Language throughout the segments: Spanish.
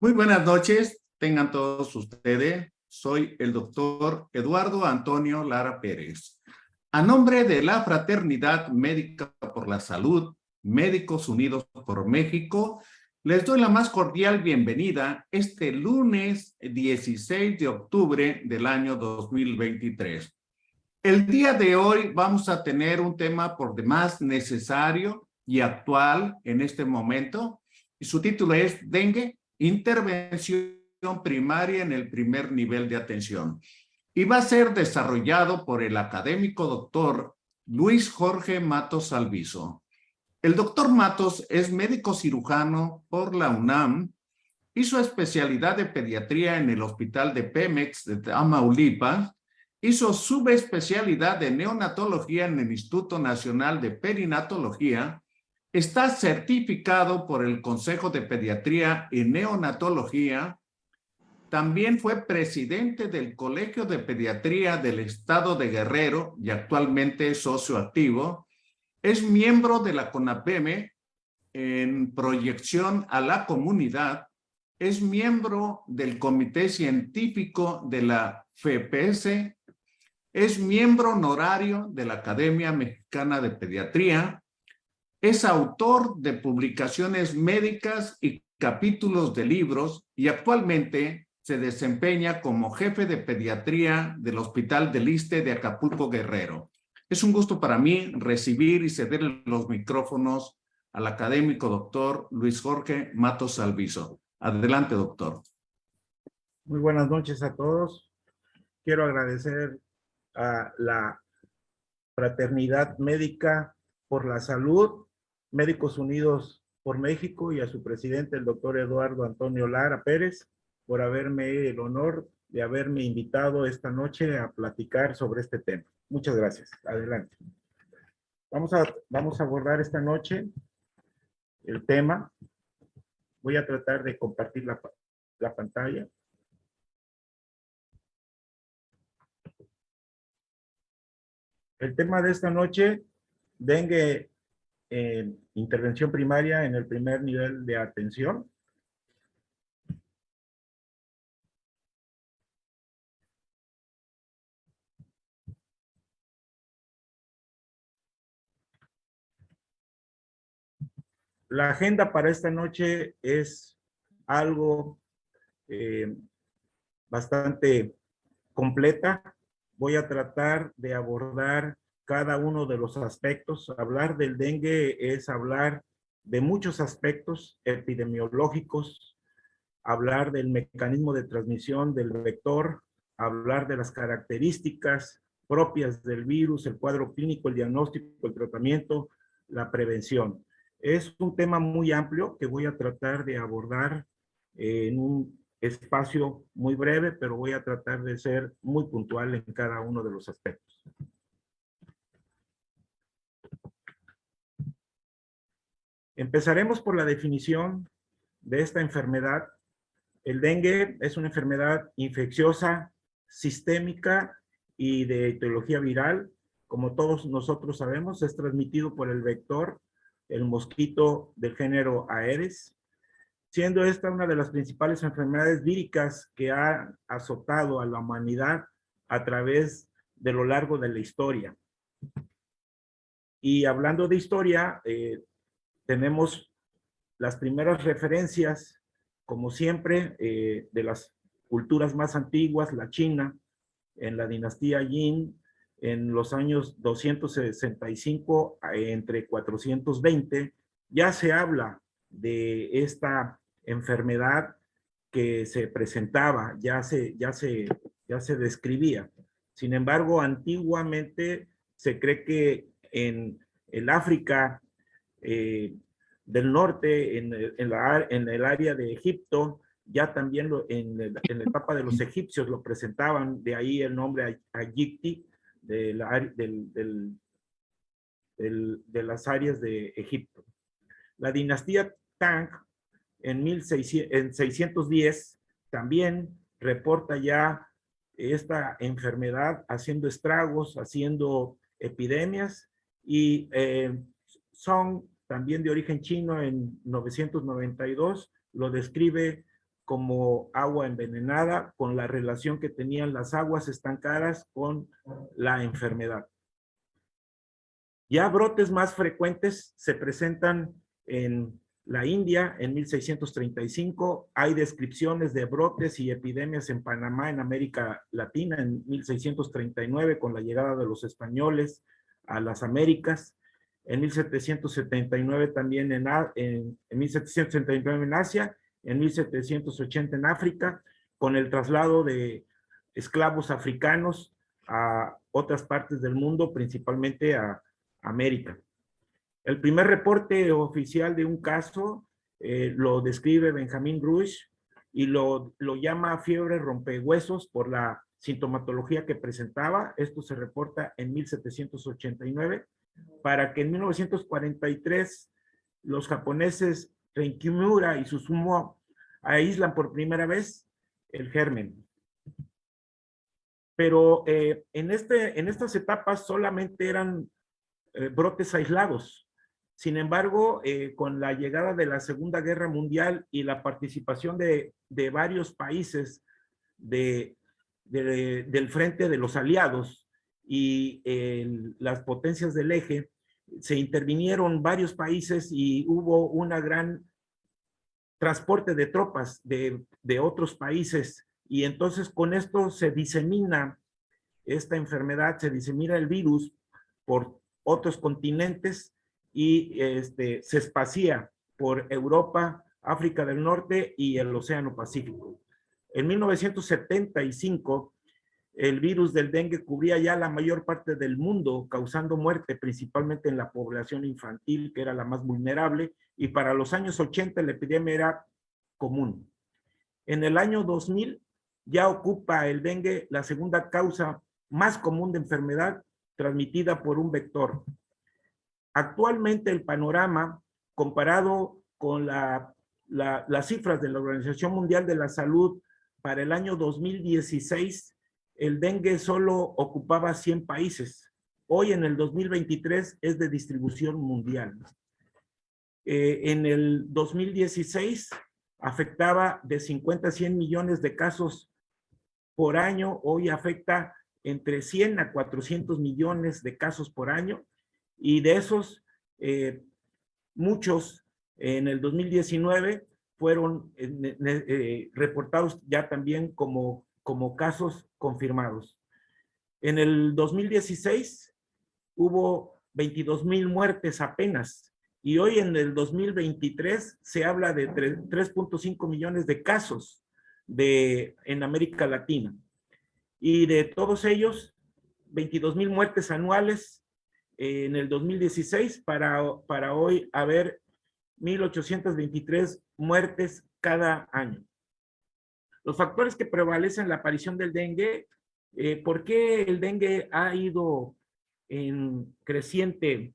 Muy buenas noches, tengan todos ustedes. Soy el doctor Eduardo Antonio Lara Pérez. A nombre de la Fraternidad Médica por la Salud, Médicos Unidos por México, les doy la más cordial bienvenida este lunes 16 de octubre del año 2023. El día de hoy vamos a tener un tema por demás necesario y actual en este momento, y su título es Dengue, intervención primaria en el primer nivel de atención. Y va a ser desarrollado por el académico doctor Luis Jorge Matos Alviso. El doctor Matos es médico cirujano por la UNAM, hizo especialidad de pediatría en el Hospital de Pemex de Tamaulipas, hizo subespecialidad de neonatología en el Instituto Nacional de Perinatología, está certificado por el Consejo de Pediatría y Neonatología, también fue presidente del Colegio de Pediatría del Estado de Guerrero y actualmente es socio activo, es miembro de la CONAPEME en proyección a la comunidad, es miembro del Comité Científico de la FEPS, es miembro honorario de la Academia Mexicana de Pediatría, es autor de publicaciones médicas y capítulos de libros y actualmente se desempeña como jefe de pediatría del Hospital del Iste de Acapulco, Guerrero. Es un gusto para mí recibir y ceder los micrófonos al académico doctor Luis Jorge Matos Alviso. Adelante, doctor. Muy buenas noches a todos. Quiero agradecer a la Fraternidad Médica por la Salud, Médicos Unidos por México, y a su presidente, el doctor Eduardo Antonio Lara Pérez, por haberme el honor de haberme invitado esta noche a platicar sobre este tema. Muchas gracias. Adelante. Vamos a abordar esta noche el tema. Voy a tratar de compartir la pantalla. El tema de esta noche, dengue, intervención primaria en el primer nivel de atención. La agenda para esta noche es algo bastante completa. Voy a tratar de abordar cada uno de los aspectos. Hablar del dengue es hablar de muchos aspectos epidemiológicos, hablar del mecanismo de transmisión del vector, hablar de las características propias del virus, el cuadro clínico, el diagnóstico, el tratamiento, la prevención. Es un tema muy amplio que voy a tratar de abordar en un espacio muy breve, pero voy a tratar de ser muy puntual en cada uno de los aspectos. Empezaremos por la definición de esta enfermedad. El dengue es una enfermedad infecciosa, sistémica y de etiología viral. Como todos nosotros sabemos, es transmitido por el vector, el mosquito del género Aedes, siendo esta una de las principales enfermedades víricas que ha azotado a la humanidad a través de lo largo de la historia. Y hablando de historia, tenemos las primeras referencias, como siempre, de las culturas más antiguas, la China, en la dinastía Jin, en los años 265 entre 420, ya se habla de esta enfermedad que se presentaba, ya se describía. Sin embargo, antiguamente se cree que en el África del norte, en el área de Egipto, ya también en la etapa de los egipcios lo presentaban, de ahí el nombre Ayikti, de las áreas de Egipto. La dinastía Tang, en 610, también reporta ya esta enfermedad haciendo estragos, haciendo epidemias, y Song, también de origen chino, en 992, lo describe como agua envenenada, con la relación que tenían las aguas estancadas con la enfermedad. Ya brotes más frecuentes se presentan en la India en 1635. Hay descripciones de brotes y epidemias en Panamá, en América Latina, en 1639, con la llegada de los españoles a las Américas. En 1779 también en 1779 en Asia, en 1780 en África, con el traslado de esclavos africanos a otras partes del mundo, principalmente a América. El primer reporte oficial de un caso lo describe Benjamin Rush y lo llama fiebre rompehuesos por la sintomatología que presentaba. Esto se reporta en 1789, para que en 1943 los japoneses Renkimura y Susumu aíslan por primera vez el germen. Pero en estas etapas solamente eran brotes aislados. Sin embargo, con la llegada de la Segunda Guerra Mundial y la participación de varios países del frente de los aliados y las potencias del eje, se intervinieron varios países y hubo una gran transporte de tropas de otros países, y entonces con esto se disemina esta enfermedad, se disemina el virus por otros continentes y se espacía por Europa, África del Norte y el Océano Pacífico. En 1975, el virus del dengue cubría ya la mayor parte del mundo, causando muerte principalmente en la población infantil, que era la más vulnerable, y para los años 80 la epidemia era común. En el año 2000 ya ocupa el dengue la segunda causa más común de enfermedad transmitida por un vector. Actualmente el panorama, comparado con las cifras de la Organización Mundial de la Salud para el año 2016, el dengue solo ocupaba 100 países. Hoy en el 2023 es de distribución mundial. En el 2016 afectaba de 50 a 100 millones de casos por año. Hoy afecta entre 100 a 400 millones de casos por año, y de esos muchos en el 2019 fueron reportados ya también como casos confirmados. En el 2016 hubo 22,000 muertes apenas, y hoy en el 2023 se habla de 3.5 millones de casos en América Latina. Y de todos ellos, 22,000 muertes anuales en el 2016, para hoy haber 1,823 muertes cada año. Los factores que prevalecen en la aparición del dengue, ¿por qué el dengue ha ido en creciente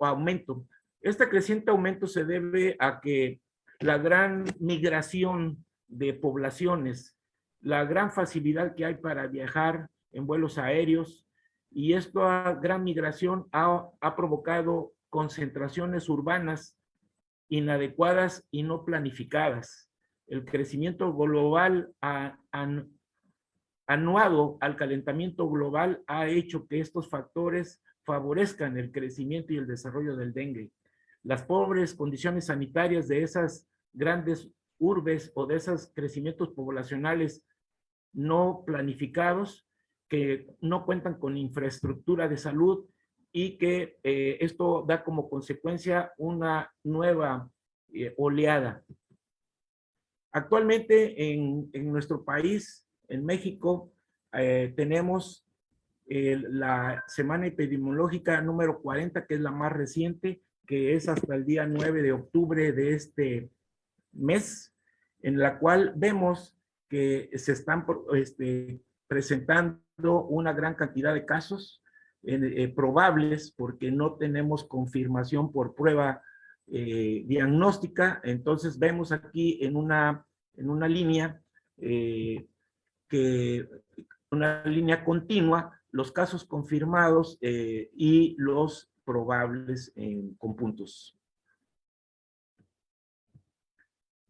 aumento? Este creciente aumento se debe a que la gran migración de poblaciones, la gran facilidad que hay para viajar en vuelos aéreos, y esta gran migración ha provocado concentraciones urbanas inadecuadas y no planificadas. El crecimiento global anuado al calentamiento global ha hecho que estos factores favorezcan el crecimiento y el desarrollo del dengue. Las pobres condiciones sanitarias de esas grandes urbes o de esos crecimientos poblacionales no planificados, que no cuentan con infraestructura de salud, y que esto da como consecuencia una nueva oleada. Actualmente en nuestro país, en México, tenemos la semana epidemiológica número 40, que es la más reciente, que es hasta el día 9 de octubre de este mes, en la cual vemos que se están presentando una gran cantidad de casos probables, porque no tenemos confirmación por prueba diagnóstica. Entonces vemos aquí en una línea una línea continua, los casos confirmados y los probables con puntos.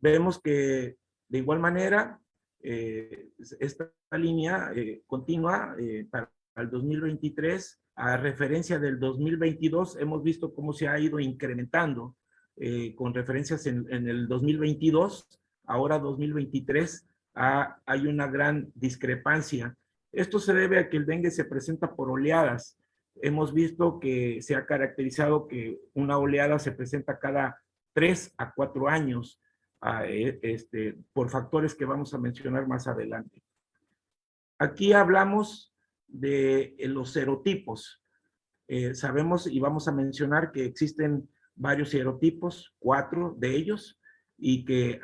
Vemos que de igual manera esta línea continua para el 2023, a referencia del 2022, hemos visto cómo se ha ido incrementando con referencias en el 2022, ahora 2023, hay una gran discrepancia. Esto se debe a que el dengue se presenta por oleadas. Hemos visto que se ha caracterizado que una oleada se presenta cada 3 a 4 años por factores que vamos a mencionar más adelante. Aquí hablamos de los serotipos. Sabemos y vamos a mencionar que existen varios serotipos, 4 de ellos, y que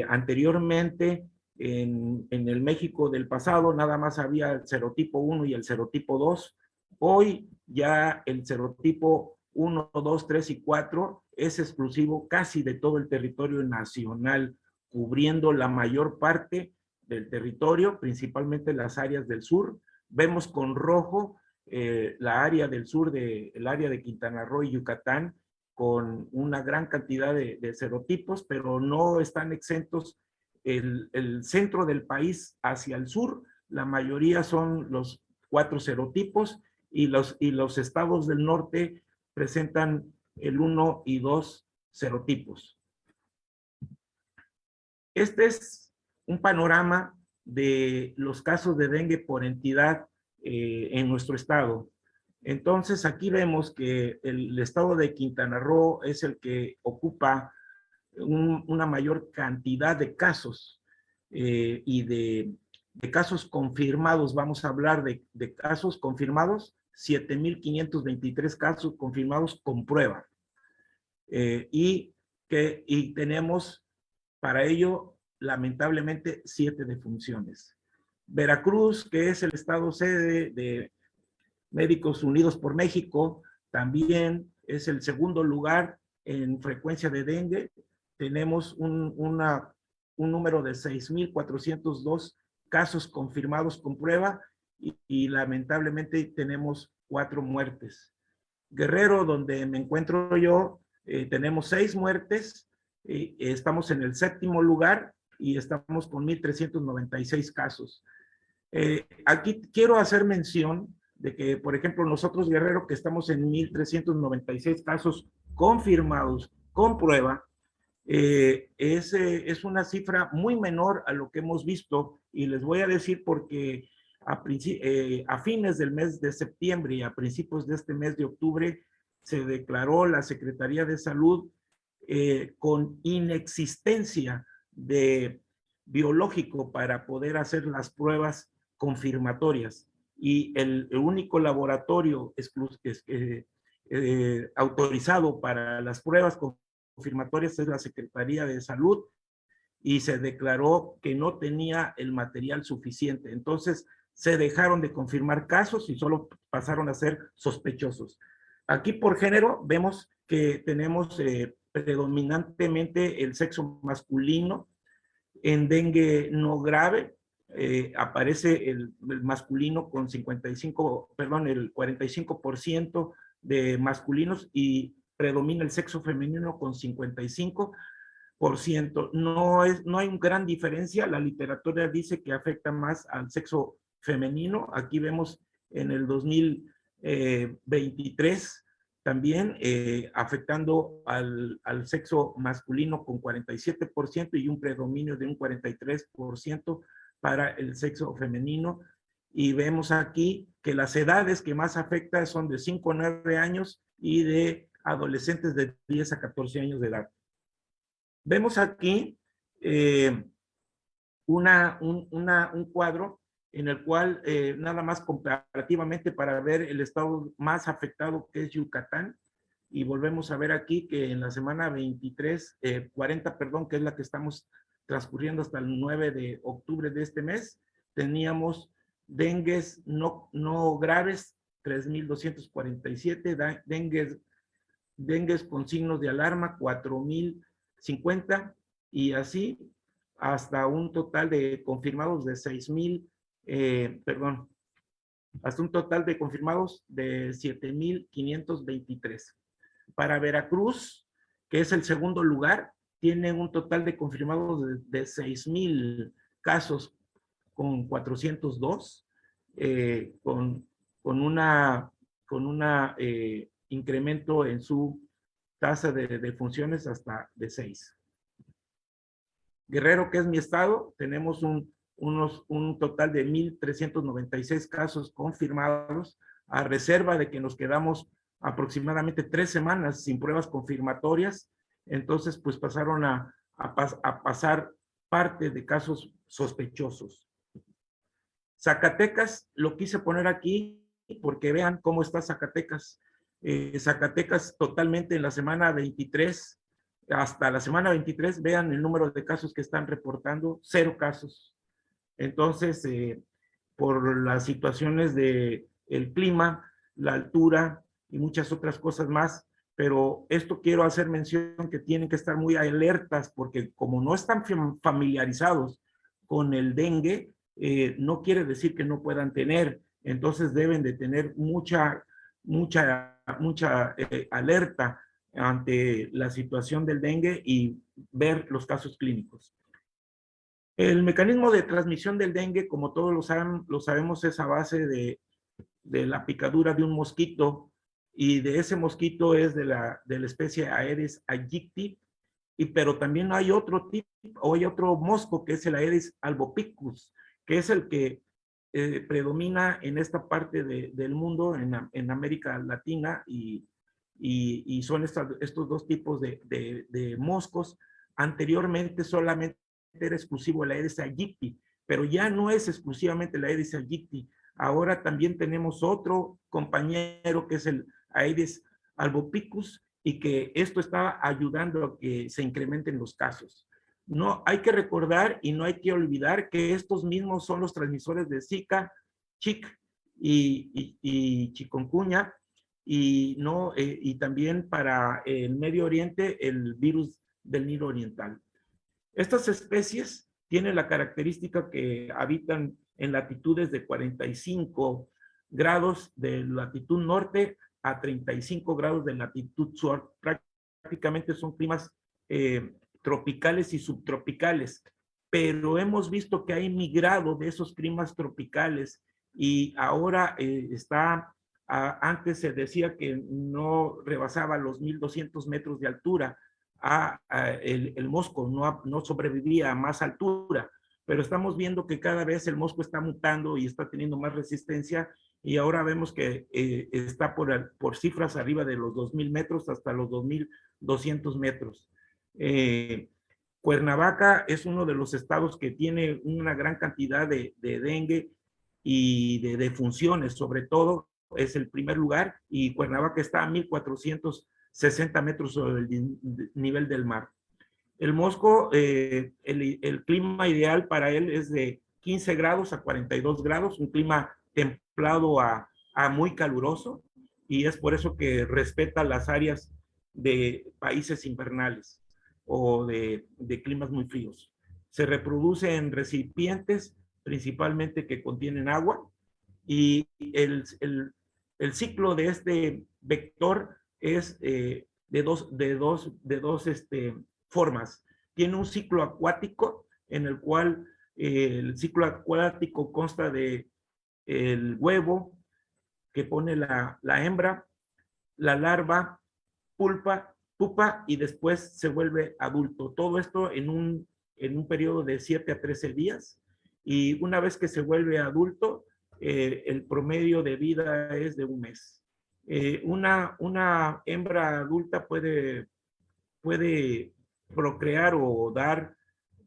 anteriormente en el México del pasado nada más había el serotipo 1 y el serotipo 2. Hoy ya el serotipo 1, 2, 3 y 4 es exclusivo casi de todo el territorio nacional, cubriendo la mayor parte del territorio, principalmente las áreas del sur. Vemos con rojo la área del sur, el área de Quintana Roo y Yucatán, con una gran cantidad de serotipos, pero no están exentos el centro del país hacia el sur. La mayoría son los 4 serotipos y los estados del norte presentan el 1 y 2 serotipos. Este es un panorama de los casos de dengue por entidad en nuestro estado. Entonces, aquí vemos que el estado de Quintana Roo es el que ocupa una mayor cantidad de casos y de casos confirmados. Vamos a hablar de casos confirmados, 7,523 casos confirmados con prueba. Y tenemos para ello, lamentablemente, 7 defunciones. Veracruz, que es el estado sede de Médicos Unidos por México, también es el segundo lugar en frecuencia de dengue. Tenemos un número de 6,402 casos confirmados con prueba y lamentablemente tenemos 4 muertes. Guerrero, donde me encuentro yo, tenemos 6 muertes, estamos en el 7º lugar y estamos con 1,396 casos. Aquí quiero hacer mención de que, por ejemplo, nosotros, Guerrero, que estamos en 1,396 casos confirmados con prueba, es una cifra muy menor a lo que hemos visto, y les voy a decir porque a fines del mes de septiembre y a principios de este mes de octubre se declaró la Secretaría de Salud con inexistencia de biológico para poder hacer las pruebas confirmatorias, y el único laboratorio autorizado para las pruebas confirmatorias es la Secretaría de Salud, y se declaró que no tenía el material suficiente. Entonces se dejaron de confirmar casos y solo pasaron a ser sospechosos. Aquí por género vemos que tenemos predominantemente el sexo masculino. En dengue no grave aparece el masculino con el 45% de masculinos, y predomina el sexo femenino con 55%. No hay una gran diferencia. La literatura dice que afecta más al sexo femenino. Aquí vemos en el 2023 también afectando al sexo masculino con 47% y un predominio de un 43% para el sexo femenino. Y vemos aquí que las edades que más afecta son de 5 a 9 años y de adolescentes de 10 a 14 años de edad. Vemos aquí un cuadro en el cual nada más comparativamente para ver el estado más afectado, que es Yucatán, y volvemos a ver aquí que en la semana 40, perdón, que es la que estamos transcurriendo hasta el 9 de octubre de este mes, teníamos dengues no graves, 3,247, dengues con signos de alarma, 4,050, y así hasta un total de confirmados de 7,523. Para Veracruz, que es el segundo lugar, tienen un total de confirmados de 6,000 casos con 402, con una incremento en su tasa de funciones hasta de 6. Guerrero, que es mi estado, tenemos un total de 1,396 casos confirmados, a reserva de que nos quedamos aproximadamente 3 semanas sin pruebas confirmatorias. Entonces, pues pasaron a pasar parte de casos sospechosos. Zacatecas, lo quise poner aquí porque vean cómo está Zacatecas. Zacatecas totalmente en la semana 23, hasta la semana 23, vean el número de casos que están reportando, 0 casos. Entonces, por las situaciones del clima, la altura y muchas otras cosas más, pero esto quiero hacer mención que tienen que estar muy alertas porque como no están familiarizados con el dengue, no quiere decir que no puedan tener, entonces deben de tener mucha alerta ante la situación del dengue y ver los casos clínicos. El mecanismo de transmisión del dengue, como todos lo sabemos, es a base de la picadura de un mosquito, y de ese mosquito es de la especie Aedes aegypti, pero también hay otro tipo, o hay otro mosco que es el Aedes albopictus, que es el que predomina en esta parte del mundo, en América Latina, y son estos dos tipos de moscos. Anteriormente solamente era exclusivo el Aedes aegypti, pero ya no es exclusivamente el Aedes aegypti. Ahora también tenemos otro compañero que es el Aedes albopictus, y que esto está ayudando a que se incrementen los casos. No hay que recordar y no hay que olvidar que estos mismos son los transmisores de Zika, Chik y chikungunya, y también para el Medio Oriente el virus del Nilo Oriental. Estas especies tienen la característica que habitan en latitudes de 45 grados de latitud norte a 35 grados de latitud sur. Prácticamente son climas tropicales y subtropicales, pero hemos visto que ha migrado de esos climas tropicales y ahora antes se decía que no rebasaba los 1,200 metros de altura. El mosco no sobrevivía a más altura, pero estamos viendo que cada vez el mosco está mutando y está teniendo más resistencia, y ahora vemos que está por cifras arriba de los 2,000 metros hasta los 2,200 metros. Cuernavaca es uno de los estados que tiene una gran cantidad de dengue y de defunciones, sobre todo es el primer lugar, y Cuernavaca está a 1,460 metros sobre el nivel del mar. El mosco, el clima ideal para él es de 15 grados a 42 grados, un clima templado a muy caluroso, y es por eso que respeta las áreas de países invernales o de climas muy fríos. Se reproduce en recipientes principalmente que contienen agua, y el ciclo de este vector es de dos formas. Tiene un ciclo acuático en el cual el ciclo acuático consta de el huevo que pone la hembra, la larva, pupa, y después se vuelve adulto. Todo esto en un periodo de 7 a 13 días, y una vez que se vuelve adulto, el promedio de vida es de 1 mes. Una hembra adulta puede procrear o dar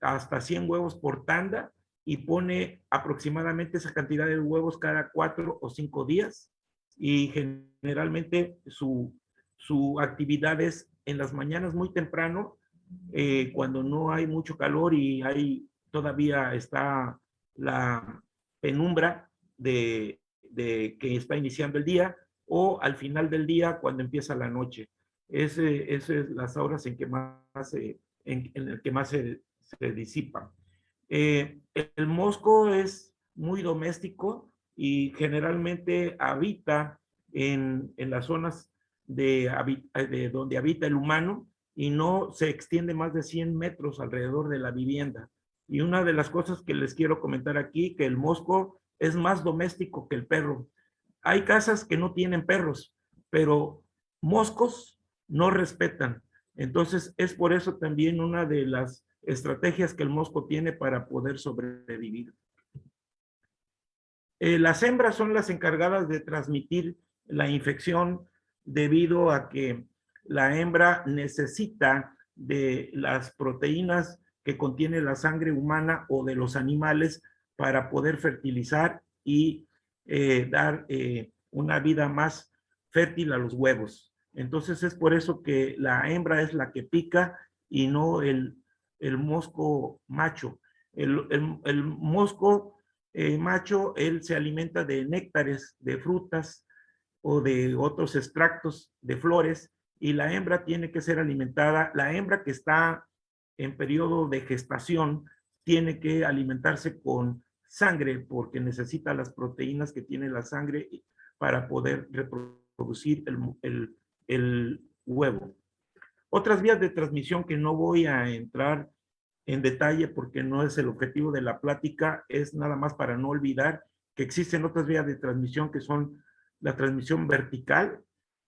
hasta 100 huevos por tanda, y pone aproximadamente esa cantidad de huevos cada 4 o 5 días, y generalmente su actividad es en las mañanas muy temprano, cuando no hay mucho calor y todavía está la penumbra de que está iniciando el día, o al final del día cuando empieza la noche. Esas son las horas en que más el que más se disipa. El mosco es muy doméstico y generalmente habita en las zonas de donde habita el humano, y no se extiende más de 100 metros alrededor de la vivienda. Y una de las cosas que les quiero comentar aquí, que el mosco es más doméstico que el perro. Hay casas que no tienen perros, pero moscos no respetan. Entonces, es por eso también una de las estrategias que el mosco tiene para poder sobrevivir. Las hembras son las encargadas de transmitir la infección debido a que la hembra necesita de las proteínas que contiene la sangre humana o de los animales para poder fertilizar y dar una vida más fértil a los huevos. Entonces es por eso que la hembra es la que pica y no el mosco macho. El mosco macho, él se alimenta de néctares, de frutas o de otros extractos de flores, y la hembra tiene que ser alimentada. La hembra que está en periodo de gestación tiene que alimentarse con sangre porque necesita las proteínas que tiene la sangre para poder reproducir el huevo. Otras vías de transmisión que no voy a entrar en detalle porque no es el objetivo de la plática, es nada más para no olvidar que existen otras vías de transmisión que son la transmisión vertical,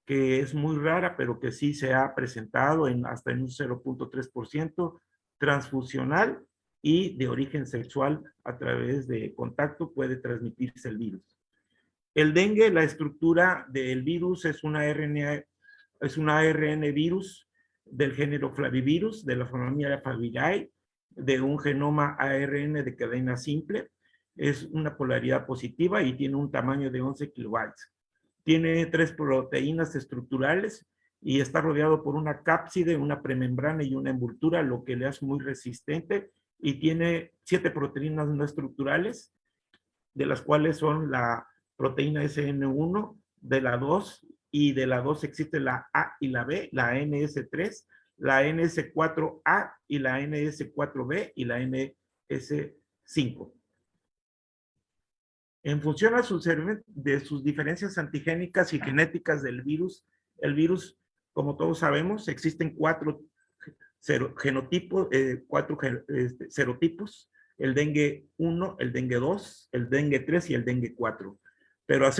que es muy rara, pero que sí se ha presentado hasta en un 0.3%, transfusional y de origen sexual a través de contacto puede transmitirse el virus. El dengue, la estructura del virus es una ARN virus del género Flavivirus, de la familia Flavidae, de un genoma ARN de cadena simple. Es una polaridad positiva y tiene un tamaño de 11 kilobytes. Tiene 3 proteínas estructurales y está rodeado por una cápside, una premembrana y una envoltura, lo que le hace muy resistente, y tiene 7 proteínas no estructurales, de las cuales son la proteína SN1, de la 2, y de la 2 existe la A y la B, la NS3, la NS4A y la NS4B y la NS5. En función de sus diferencias antigénicas y genéticas del virus, el virus, como todos sabemos, existen 4 genotipos, 4 serotipos: el dengue 1, el dengue 2, el dengue 3 y el dengue 4. Pero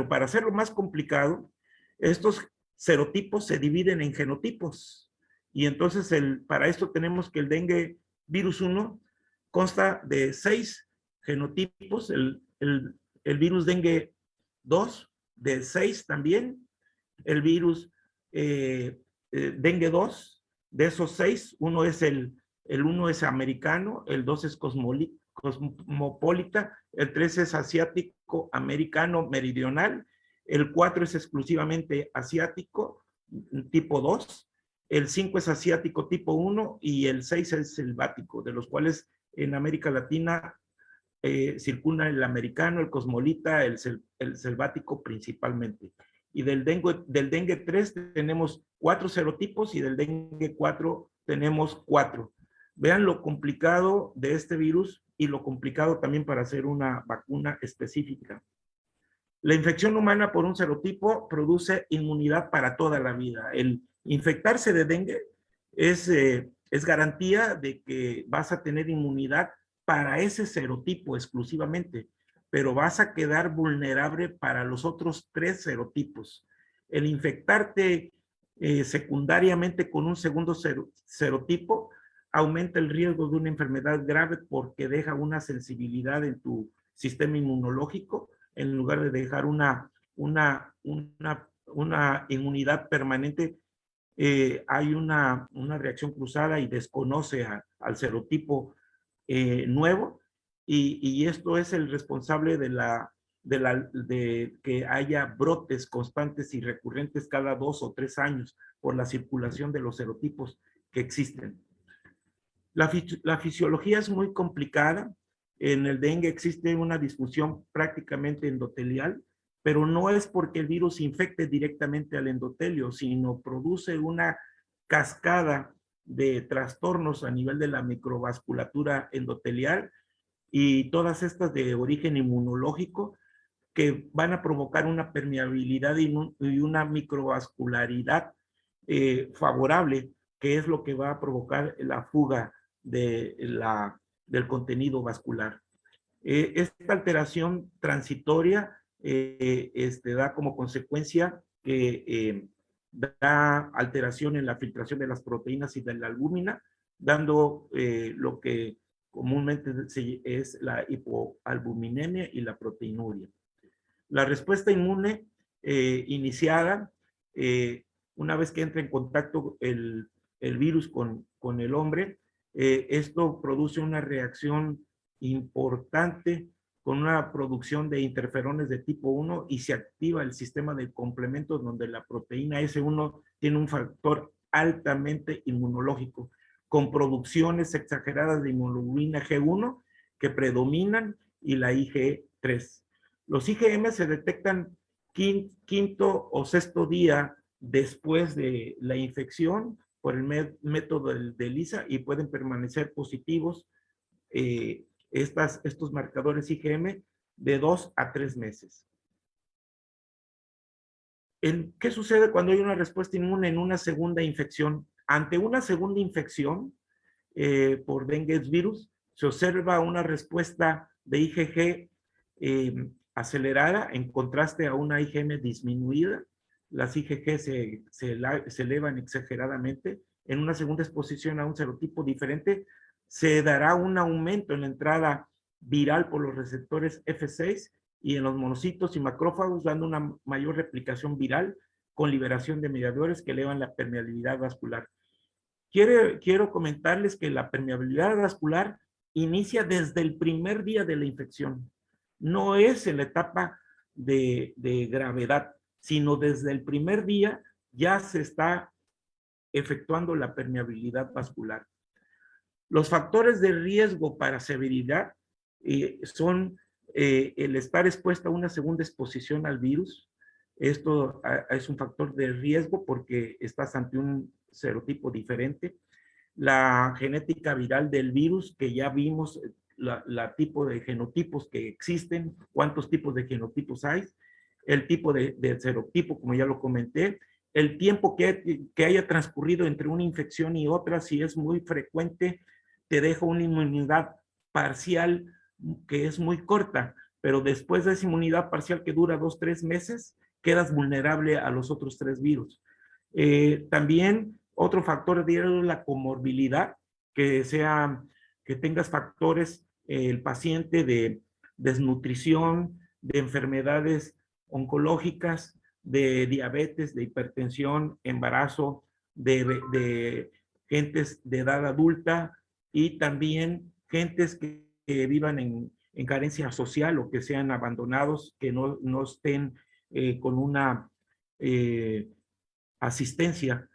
para hacerlo más complicado, estos serotipos se dividen en genotipos. Y entonces para esto tenemos que el dengue virus 1 consta de 6 genotipos, el virus dengue 2 de 6 también, el virus dengue 2, de esos 6, uno es el 1 es americano, el 2 es cosmopolita, el 3 es asiático americano meridional, el 4 es exclusivamente asiático tipo 2, el 5 es asiático tipo 1 y el 6 es selvático, de los cuales en América Latina circula el americano, el cosmopolita, el selvático principalmente. Y del dengue 3 tenemos 4 serotipos y del dengue 4 tenemos 4. Vean lo complicado de este virus y lo complicado también para hacer una vacuna específica. La infección humana por un serotipo produce inmunidad para toda la vida. El infectarse de dengue es garantía de que vas a tener inmunidad para ese serotipo exclusivamente, pero vas a quedar vulnerable para los otros 3 serotipos. El infectarte secundariamente con un segundo serotipo aumenta el riesgo de una enfermedad grave porque deja una sensibilidad en tu sistema inmunológico en lugar de dejar una inmunidad permanente. Hay una reacción cruzada y desconoce al serotipo nuevo, y esto es el responsable de que haya brotes constantes y recurrentes cada 2 o 3 años por la circulación de los serotipos que existen. La fisiología es muy complicada. En el dengue existe una disfunción prácticamente endotelial, pero no es porque el virus infecte directamente al endotelio, sino produce una cascada de trastornos a nivel de la microvasculatura endotelial y todas estas de origen inmunológico que van a provocar una permeabilidad y una microvascularidad favorable que es lo que va a provocar la fuga del contenido vascular. Esta alteración transitoria da como consecuencia que da alteración en la filtración de las proteínas y de la albúmina, dando lo que comúnmente es la hipoalbuminemia y la proteinuria. La respuesta inmune iniciada, una vez que entra en contacto el virus con el hombre, esto produce una reacción importante con una producción de interferones de tipo 1 y se activa el sistema de complementos donde la proteína S1 tiene un factor altamente inmunológico, con producciones exageradas de inmunoglobulina G1 que predominan y la IgE3. Los IgM se detectan quinto o sexto día después de la infección por el método de ELISA y pueden permanecer positivos estos marcadores IgM de 2 a 3 meses. ¿Qué sucede cuando hay una respuesta inmune en una segunda infección? Ante una segunda infección por dengue virus, se observa una respuesta de IgG acelerada en contraste a una IgM disminuida. Las IgG se elevan exageradamente. En una segunda exposición a un serotipo diferente, se dará un aumento en la entrada viral por los receptores F6 y en los monocitos y macrófagos, dando una mayor replicación viral con liberación de mediadores que elevan la permeabilidad vascular. Quiero comentarles que la permeabilidad vascular inicia desde el primer día de la infección. No es en la etapa de gravedad, sino desde el primer día ya se está efectuando la permeabilidad vascular. Los factores de riesgo para severidad son el estar expuesto a una segunda exposición al virus. Esto es un factor de riesgo porque estás ante un serotipo diferente. La genética viral del virus, que ya vimos la tipo de genotipos que existen, cuántos tipos de genotipos hay, el tipo de serotipo, como ya lo comenté, el tiempo que haya transcurrido entre una infección y otra, si es muy frecuente, te deja una inmunidad parcial que es muy corta, pero después de esa inmunidad parcial que dura 2 o 3 meses, quedas vulnerable a los otros 3 virus. También otro factor es la comorbilidad, que tengas factores, el paciente de desnutrición, de enfermedades oncológicas, de diabetes, de hipertensión, embarazo, de gentes de edad adulta y también gentes que vivan en carencia social o que sean abandonados, que no estén con una asistencia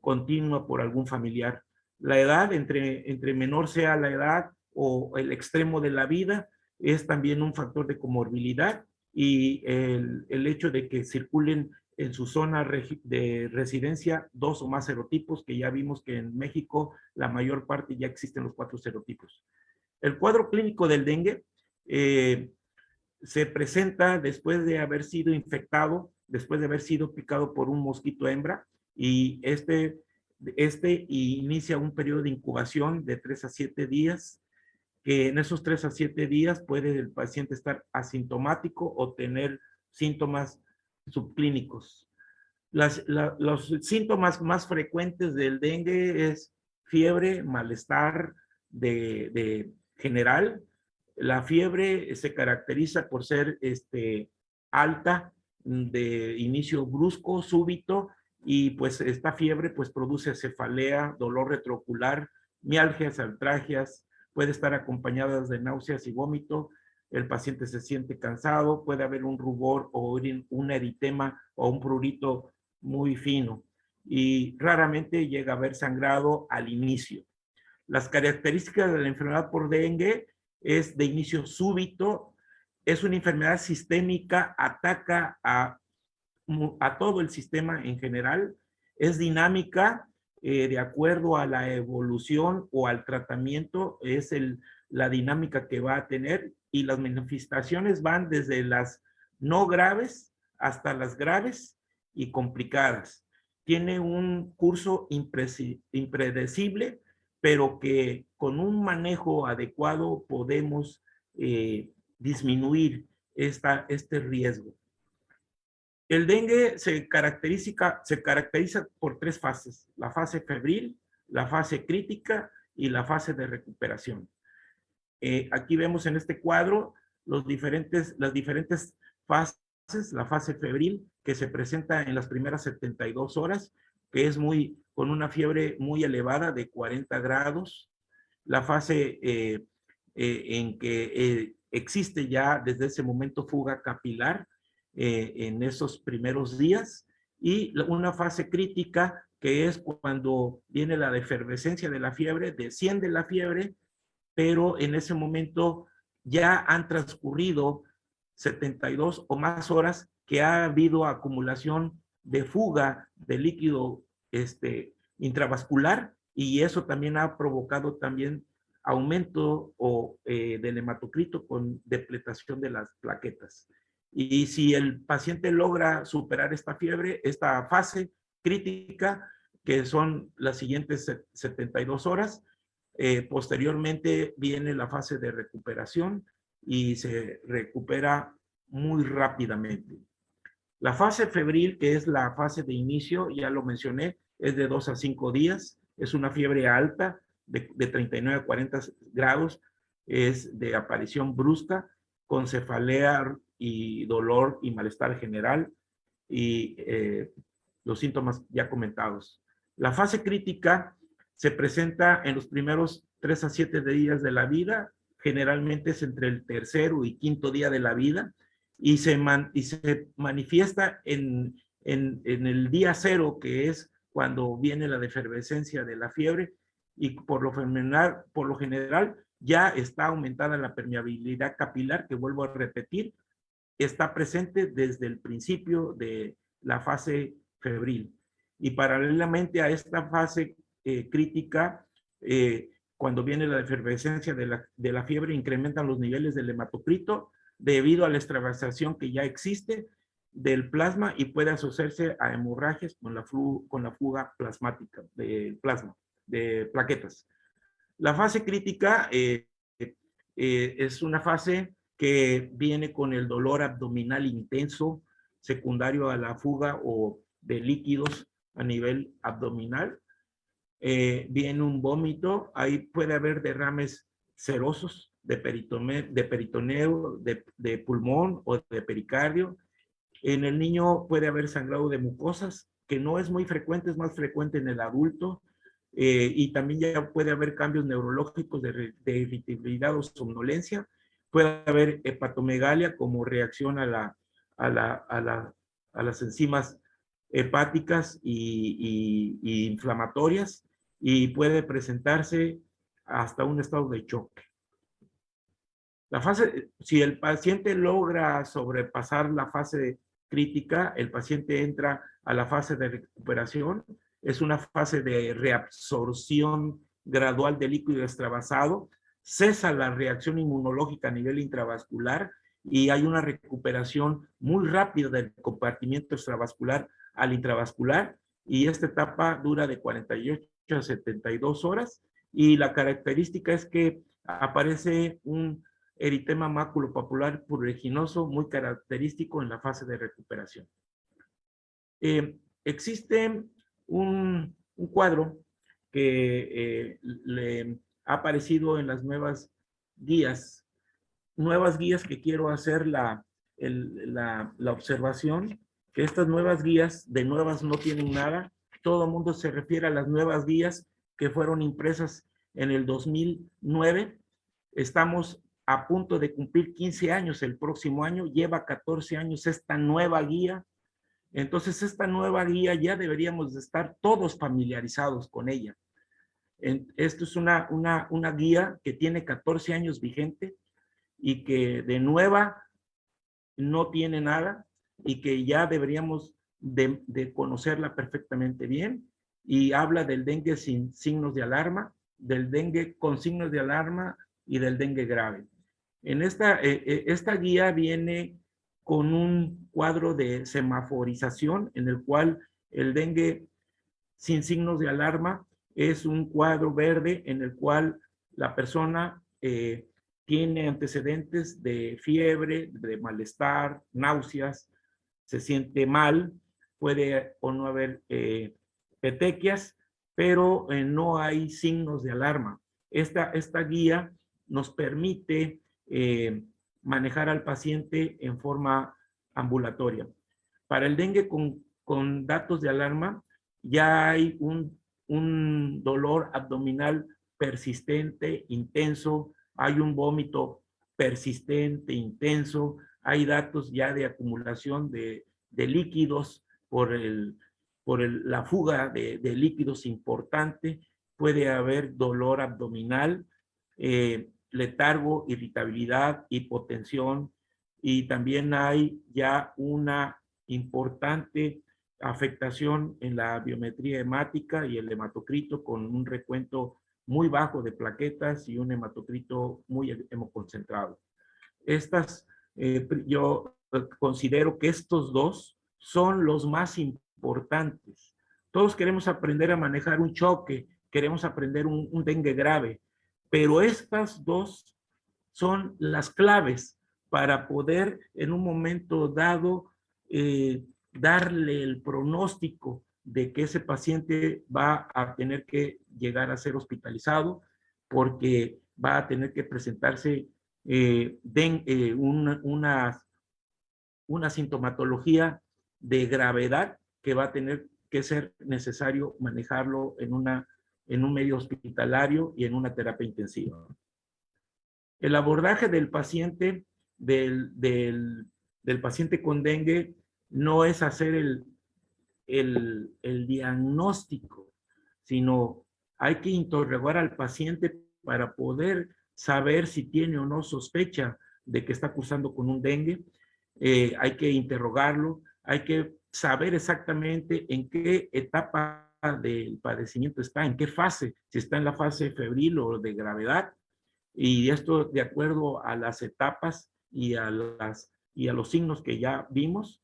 continua por algún familiar. La edad, entre menor sea la edad o el extremo de la vida, es también un factor de comorbilidad y el hecho de que circulen en su zona de residencia 2 o más serotipos, que ya vimos que en México la mayor parte ya existen los 4 serotipos. El cuadro clínico del dengue se presenta después de haber sido infectado, después de haber sido picado por un mosquito hembra, y este inicia un periodo de incubación de 3 a 7 días, que en esos 3 a 7 días puede el paciente estar asintomático o tener síntomas subclínicos. Los síntomas más frecuentes del dengue es fiebre, malestar de general. La fiebre se caracteriza por ser alta, de inicio brusco, súbito, y pues esta fiebre pues produce cefalea, dolor retroocular, mialgias, artralgias, puede estar acompañada de náuseas y vómito, el paciente se siente cansado, puede haber un rubor o un eritema o un prurito muy fino y raramente llega a haber sangrado al inicio. Las características de la enfermedad por dengue es de inicio súbito, es una enfermedad sistémica, ataca a todo el sistema en general, es dinámica de acuerdo a la evolución o al tratamiento, es la dinámica que va a tener y las manifestaciones van desde las no graves hasta las graves y complicadas. tiene un curso impredecible, pero que con un manejo adecuado podemos disminuir este riesgo. El dengue se caracteriza por 3 fases: la fase febril, la fase crítica y la fase de recuperación. Aquí vemos en este cuadro las diferentes fases. La fase febril, que se presenta en las primeras 72 horas, que es con una fiebre muy elevada de 40 grados. La fase en que existe ya desde ese momento fuga capilar en esos primeros días, y una fase crítica, que es cuando viene la efervescencia de la fiebre, desciende la fiebre, pero en ese momento ya han transcurrido 72 o más horas que ha habido acumulación de fuga de líquido intravascular, y eso también ha provocado también aumento del hematocrito con depletación de las plaquetas. Y si el paciente logra superar esta fase crítica, que son las siguientes 72 horas, posteriormente viene la fase de recuperación y se recupera muy rápidamente. La fase febril, que es la fase de inicio, ya lo mencioné, es de 2 a 5 días, es una fiebre alta de 39 a 40 grados, es de aparición brusca, con cefalea y dolor y malestar general, y los síntomas ya comentados. La fase crítica se presenta en los primeros 3 a 7 días de la vida, generalmente es entre el tercero y quinto día de la vida, y se manifiesta en el día 0, que es cuando viene la efervescencia de la fiebre, y por lo general ya está aumentada la permeabilidad capilar, que vuelvo a repetir, está presente desde el principio de la fase febril. Y paralelamente a esta fase crítica, cuando viene la efervescencia de la fiebre, incrementan los niveles del hematocrito debido a la extravasación que ya existe del plasma, y puede asociarse a hemorragias con la fuga plasmática de plasma, de plaquetas. La fase crítica es una fase que viene con el dolor abdominal intenso, secundario a la fuga o de líquidos a nivel abdominal. Viene un vómito, ahí puede haber derrames serosos de peritoneo, de pulmón o de pericardio. En el niño puede haber sangrado de mucosas, que no es muy frecuente, es más frecuente en el adulto. Y también ya puede haber cambios neurológicos de irritabilidad o somnolencia. Puede haber hepatomegalia como reacción a las enzimas hepáticas y inflamatorias, y puede presentarse hasta un estado de choque. Si el paciente logra sobrepasar la fase crítica, el paciente entra a la fase de recuperación. Es una fase de reabsorción gradual de líquido extravasado, cesa la reacción inmunológica a nivel intravascular, y hay una recuperación muy rápida del compartimiento extravascular al intravascular, y esta etapa dura de 48 a 72 horas, y la característica es que aparece un eritema maculopapular pruriginoso muy característico en la fase de recuperación. Existe un cuadro que le ha aparecido en las nuevas guías que quiero hacer la observación, que estas nuevas guías, de nuevas no tienen nada. Todo el mundo se refiere a las nuevas guías que fueron impresas en el 2009. Estamos a punto de cumplir 15 años el próximo año, lleva 14 años esta nueva guía. Entonces, esta nueva guía ya deberíamos de estar todos familiarizados con ella. Esto es una guía que tiene 14 años vigente, y que de nueva no tiene nada, y que ya deberíamos de conocerla perfectamente bien, y habla del dengue sin signos de alarma, del dengue con signos de alarma y del dengue grave. En esta guía viene con un cuadro de semaforización en el cual el dengue sin signos de alarma es un cuadro verde en el cual la persona tiene antecedentes de fiebre, de malestar, náuseas, se siente mal, puede o no haber petequias, pero no hay signos de alarma. Esta guía nos permite manejar al paciente en forma ambulatoria. Para el dengue con datos de alarma, ya hay un dolor abdominal persistente, intenso, hay un vómito persistente, intenso, hay datos ya de acumulación de líquidos la fuga de líquidos importante, puede haber dolor abdominal, letargo, irritabilidad, hipotensión, y también hay ya una importante afectación en la biometría hemática y el hematocrito con un recuento muy bajo de plaquetas y un hematocrito muy hemoconcentrado. Yo considero que estos dos son los más importantes. Todos queremos aprender a manejar un choque, queremos aprender un dengue grave, pero estas dos son las claves para poder en un momento dado darle el pronóstico de que ese paciente va a tener que llegar a ser hospitalizado porque va a tener que presentarse una sintomatología de gravedad que va a tener que ser necesario manejarlo en un medio hospitalario y en una terapia intensiva. El abordaje del paciente, del paciente con dengue, no es hacer el diagnóstico, sino hay que interrogar al paciente para poder saber si tiene o no sospecha de que está cursando con un dengue. Hay que interrogarlo, hay que saber exactamente en qué etapa del padecimiento está, en qué fase, si está en la fase febril o de gravedad, y esto de acuerdo a las etapas y a los signos que ya vimos.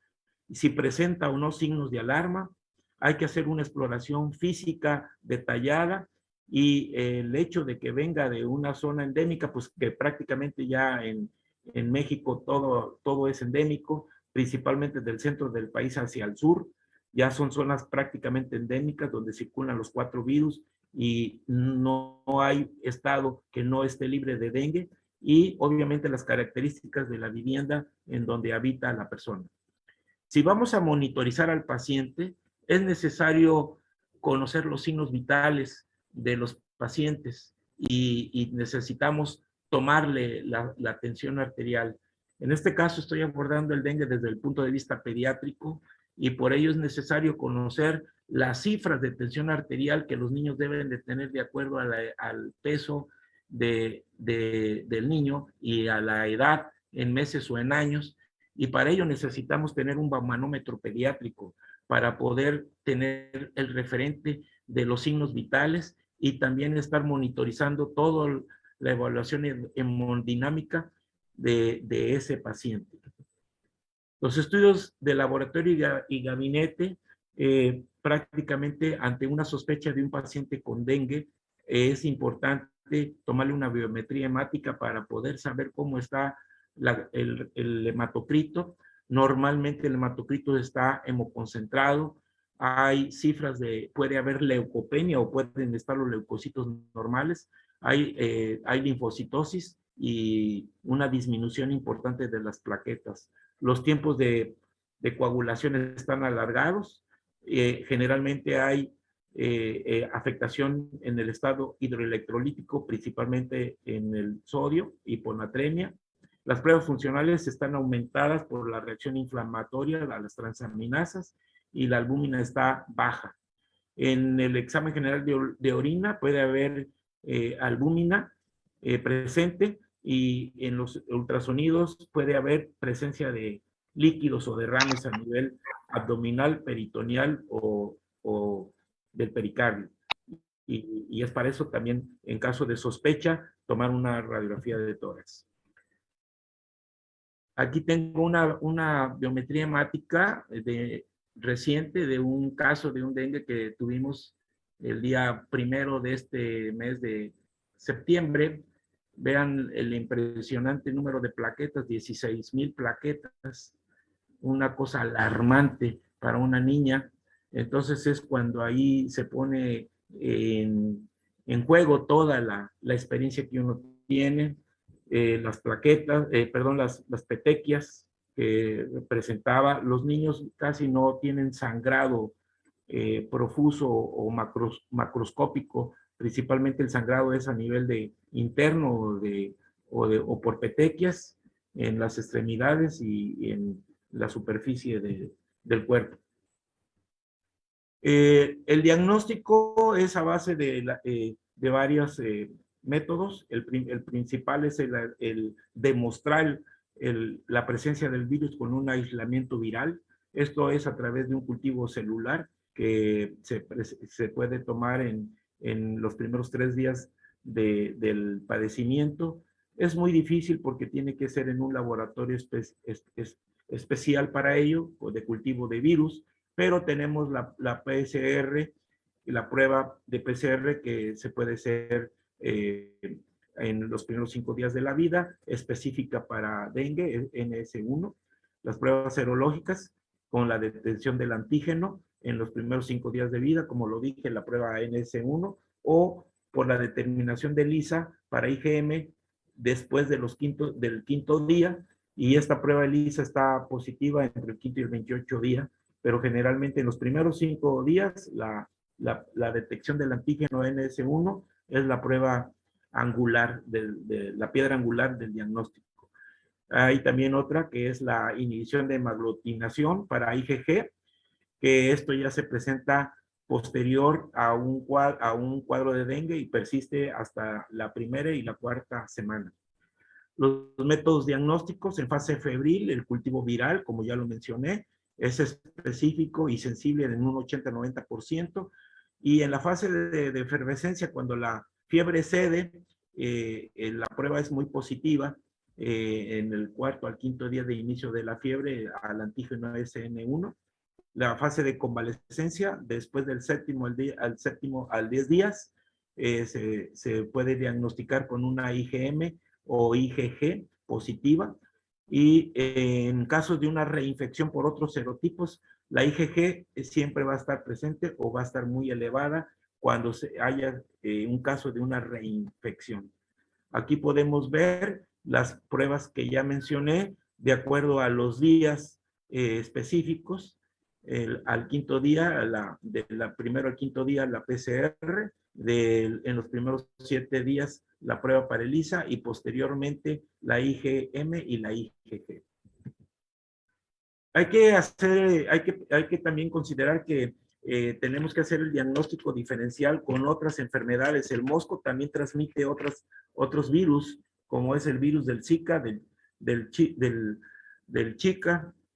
Si presenta o no signos de alarma, hay que hacer una exploración física detallada, y el hecho de que venga de una zona endémica, pues que prácticamente ya en México todo es endémico, principalmente del centro del país hacia el sur, ya son zonas prácticamente endémicas donde circulan los 4 virus y no hay estado que no esté libre de dengue, y obviamente las características de la vivienda en donde habita la persona. Si vamos a monitorizar al paciente, es necesario conocer los signos vitales de los pacientes y necesitamos tomarle la tensión arterial. En este caso estoy abordando el dengue desde el punto de vista pediátrico, y por ello es necesario conocer las cifras de tensión arterial que los niños deben de tener de acuerdo al peso del niño y a la edad en meses o en años, y para ello necesitamos tener un manómetro pediátrico para poder tener el referente de los signos vitales y también estar monitorizando toda la evaluación hemodinámica de ese paciente. Los estudios de laboratorio y gabinete, prácticamente ante una sospecha de un paciente con dengue, es importante tomarle una biometría hemática para poder saber cómo está el hematocrito. Normalmente el hematocrito está hemoconcentrado, hay cifras puede haber leucopenia o pueden estar los leucocitos normales, hay linfocitosis y una disminución importante de las plaquetas. Los tiempos de coagulación están alargados, generalmente hay afectación en el estado hidroelectrolítico, principalmente en el sodio, hiponatremia. Las pruebas funcionales están aumentadas por la reacción inflamatoria a las transaminasas y la albúmina está baja. En el examen general de orina puede haber albúmina presente, y en los ultrasonidos puede haber presencia de líquidos o derrames a nivel abdominal, peritoneal o del pericardio. Y es para eso también, en caso de sospecha, tomar una radiografía de tórax. Aquí tengo una biometría hemática reciente de un caso de un dengue que tuvimos el día 1 de este mes de septiembre. Vean el impresionante número de plaquetas, 16,000 plaquetas, una cosa alarmante para una niña. Entonces es cuando ahí se pone en juego toda la experiencia que uno tiene, las plaquetas, perdón, las petequias que presentaba. Los niños casi no tienen sangrado profuso o macroscópico, principalmente el sangrado es a nivel de interno o por petequias en las extremidades y en la superficie del cuerpo. El diagnóstico es a base de varios métodos. El principal es el demostrar la presencia del virus con un aislamiento viral. Esto es a través de un cultivo celular que se puede tomar en los primeros 3 días del padecimiento. Es muy difícil porque tiene que ser en un laboratorio especial para ello, o de cultivo de virus, pero tenemos la PCR, la prueba de PCR que se puede hacer en los primeros 5 días de la vida, específica para dengue, NS1, las pruebas serológicas con la detección del antígeno en los primeros 5 días de vida, como lo dije, la prueba NS1, o por la determinación de ELISA para IgM después de del quinto día, y esta prueba ELISA está positiva entre el quinto y el 28 día, pero generalmente en los primeros 5 días la detección del antígeno NS1 es la prueba angular, de la piedra angular del diagnóstico. Hay también otra que es la inhibición de hemaglutinación para IgG, que esto ya se presenta posterior a un cuadro de dengue y persiste hasta la primera y la cuarta semana. Los métodos diagnósticos en fase febril, el cultivo viral, como ya lo mencioné, es específico y sensible en un 80-90%, y en la fase de efervescencia, cuando la fiebre cede, la prueba es muy positiva, en el cuarto al quinto día de inicio de la fiebre al antígeno SN1. La fase de convalescencia, después del séptimo al 10 días, se puede diagnosticar con una IgM o IgG positiva, y en casos de una reinfección por otros serotipos, la IgG siempre va a estar presente o va a estar muy elevada cuando haya un caso de una reinfección. Aquí podemos ver las pruebas que ya mencioné de acuerdo a los días específicos. Al quinto día, primero al quinto día la PCR, en los primeros 7 días la prueba para ELISA y posteriormente la IgM y la IgG. Hay que también considerar que tenemos que hacer el diagnóstico diferencial con otras enfermedades. El mosco también transmite otros virus, como es el virus del Zika, del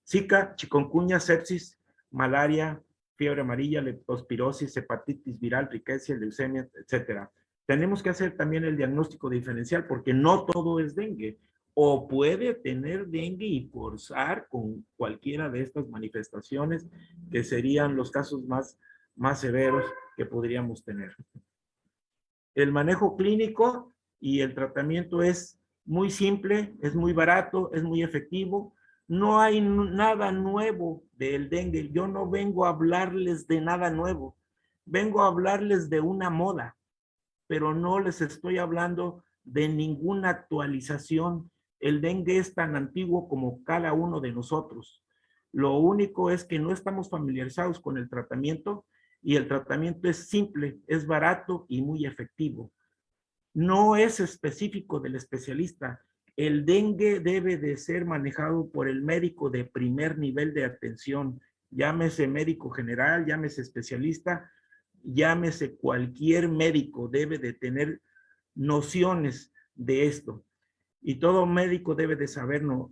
Zika, chikungunya, sepsis, malaria, fiebre amarilla, leptospirosis, hepatitis viral, riqueza, leucemia, etc. Tenemos que hacer también el diagnóstico diferencial porque no todo es dengue, o puede tener dengue y cursar con cualquiera de estas manifestaciones, que serían los casos más severos que podríamos tener. El manejo clínico y el tratamiento es muy simple, es muy barato, es muy efectivo. No hay nada nuevo del dengue. Yo no vengo a hablarles de nada nuevo. Vengo a hablarles de una moda, pero no les estoy hablando de ninguna actualización. El dengue es tan antiguo como cada uno de nosotros. Lo único es que no estamos familiarizados con el tratamiento, y el tratamiento es simple, es barato y muy efectivo. No es específico del especialista. El dengue debe de ser manejado por el médico de primer nivel de atención, llámese médico general, llámese especialista, llámese cualquier médico, debe de tener nociones de esto. Y todo médico debe de saberlo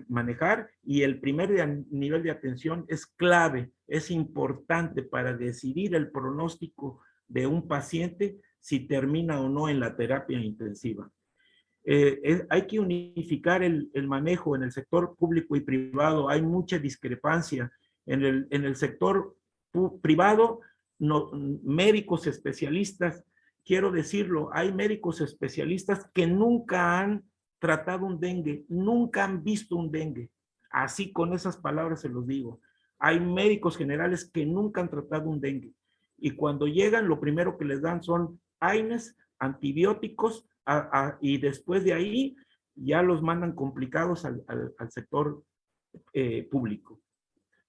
manejar, y el primer nivel de atención es clave, es importante para decidir el pronóstico de un paciente si termina o no en la terapia intensiva. Hay que unificar el manejo en el sector público y privado. Hay mucha discrepancia En el sector privado, no, médicos especialistas, quiero decirlo, hay médicos especialistas que nunca han tratado un dengue, nunca han visto un dengue. Así con esas palabras se los digo. Hay médicos generales que nunca han tratado un dengue. Y cuando llegan, lo primero que les dan son AINES, antibióticos, y después de ahí ya los mandan complicados al sector público.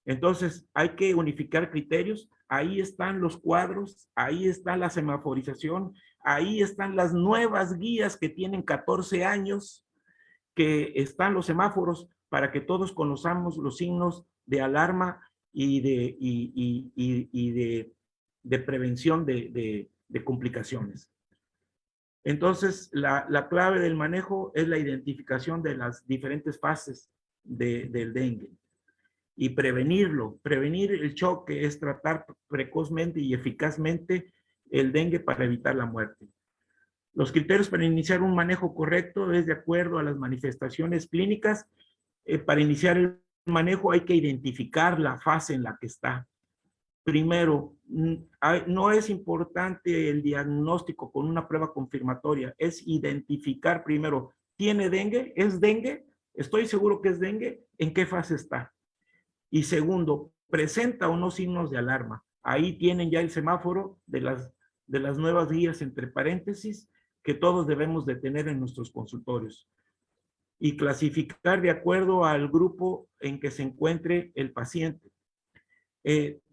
Entonces, hay que unificar criterios. Ahí están los cuadros, ahí está la semaforización, ahí están las nuevas guías que tienen 14 años, que están los semáforos para que todos conozcamos los signos de alarma y de prevención de complicaciones. Entonces, la clave del manejo es la identificación de las diferentes fases del dengue. Y prevenirlo. Prevenir el choque es tratar precozmente y eficazmente el dengue para evitar la muerte. Los criterios para iniciar un manejo correcto es de acuerdo a las manifestaciones clínicas. Para iniciar el manejo hay que identificar la fase en la que está. Primero, no es importante el diagnóstico con una prueba confirmatoria, es identificar primero, ¿tiene dengue? ¿Es dengue? ¿Estoy seguro que es dengue? ¿En qué fase está? Y segundo, presenta o no signos de alarma. Ahí tienen ya el semáforo de las nuevas guías entre paréntesis que todos debemos de tener en nuestros consultorios. Y clasificar de acuerdo al grupo en que se encuentre el paciente.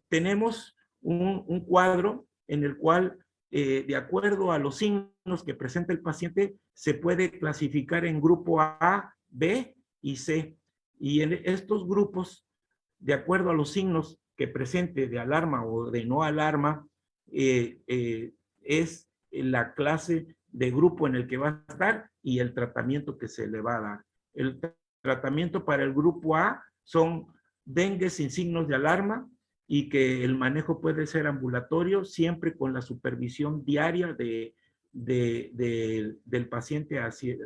Tenemos un cuadro en el cual, de acuerdo a los signos que presenta el paciente, se puede clasificar en grupo A, B y C. Y en estos grupos, de acuerdo a los signos que presente de alarma o de no alarma, es la clase de grupo en el que va a estar y el tratamiento que se le va a dar. El tratamiento para el grupo A son dengue sin signos de alarma y que el manejo puede ser ambulatorio siempre con la supervisión diaria del paciente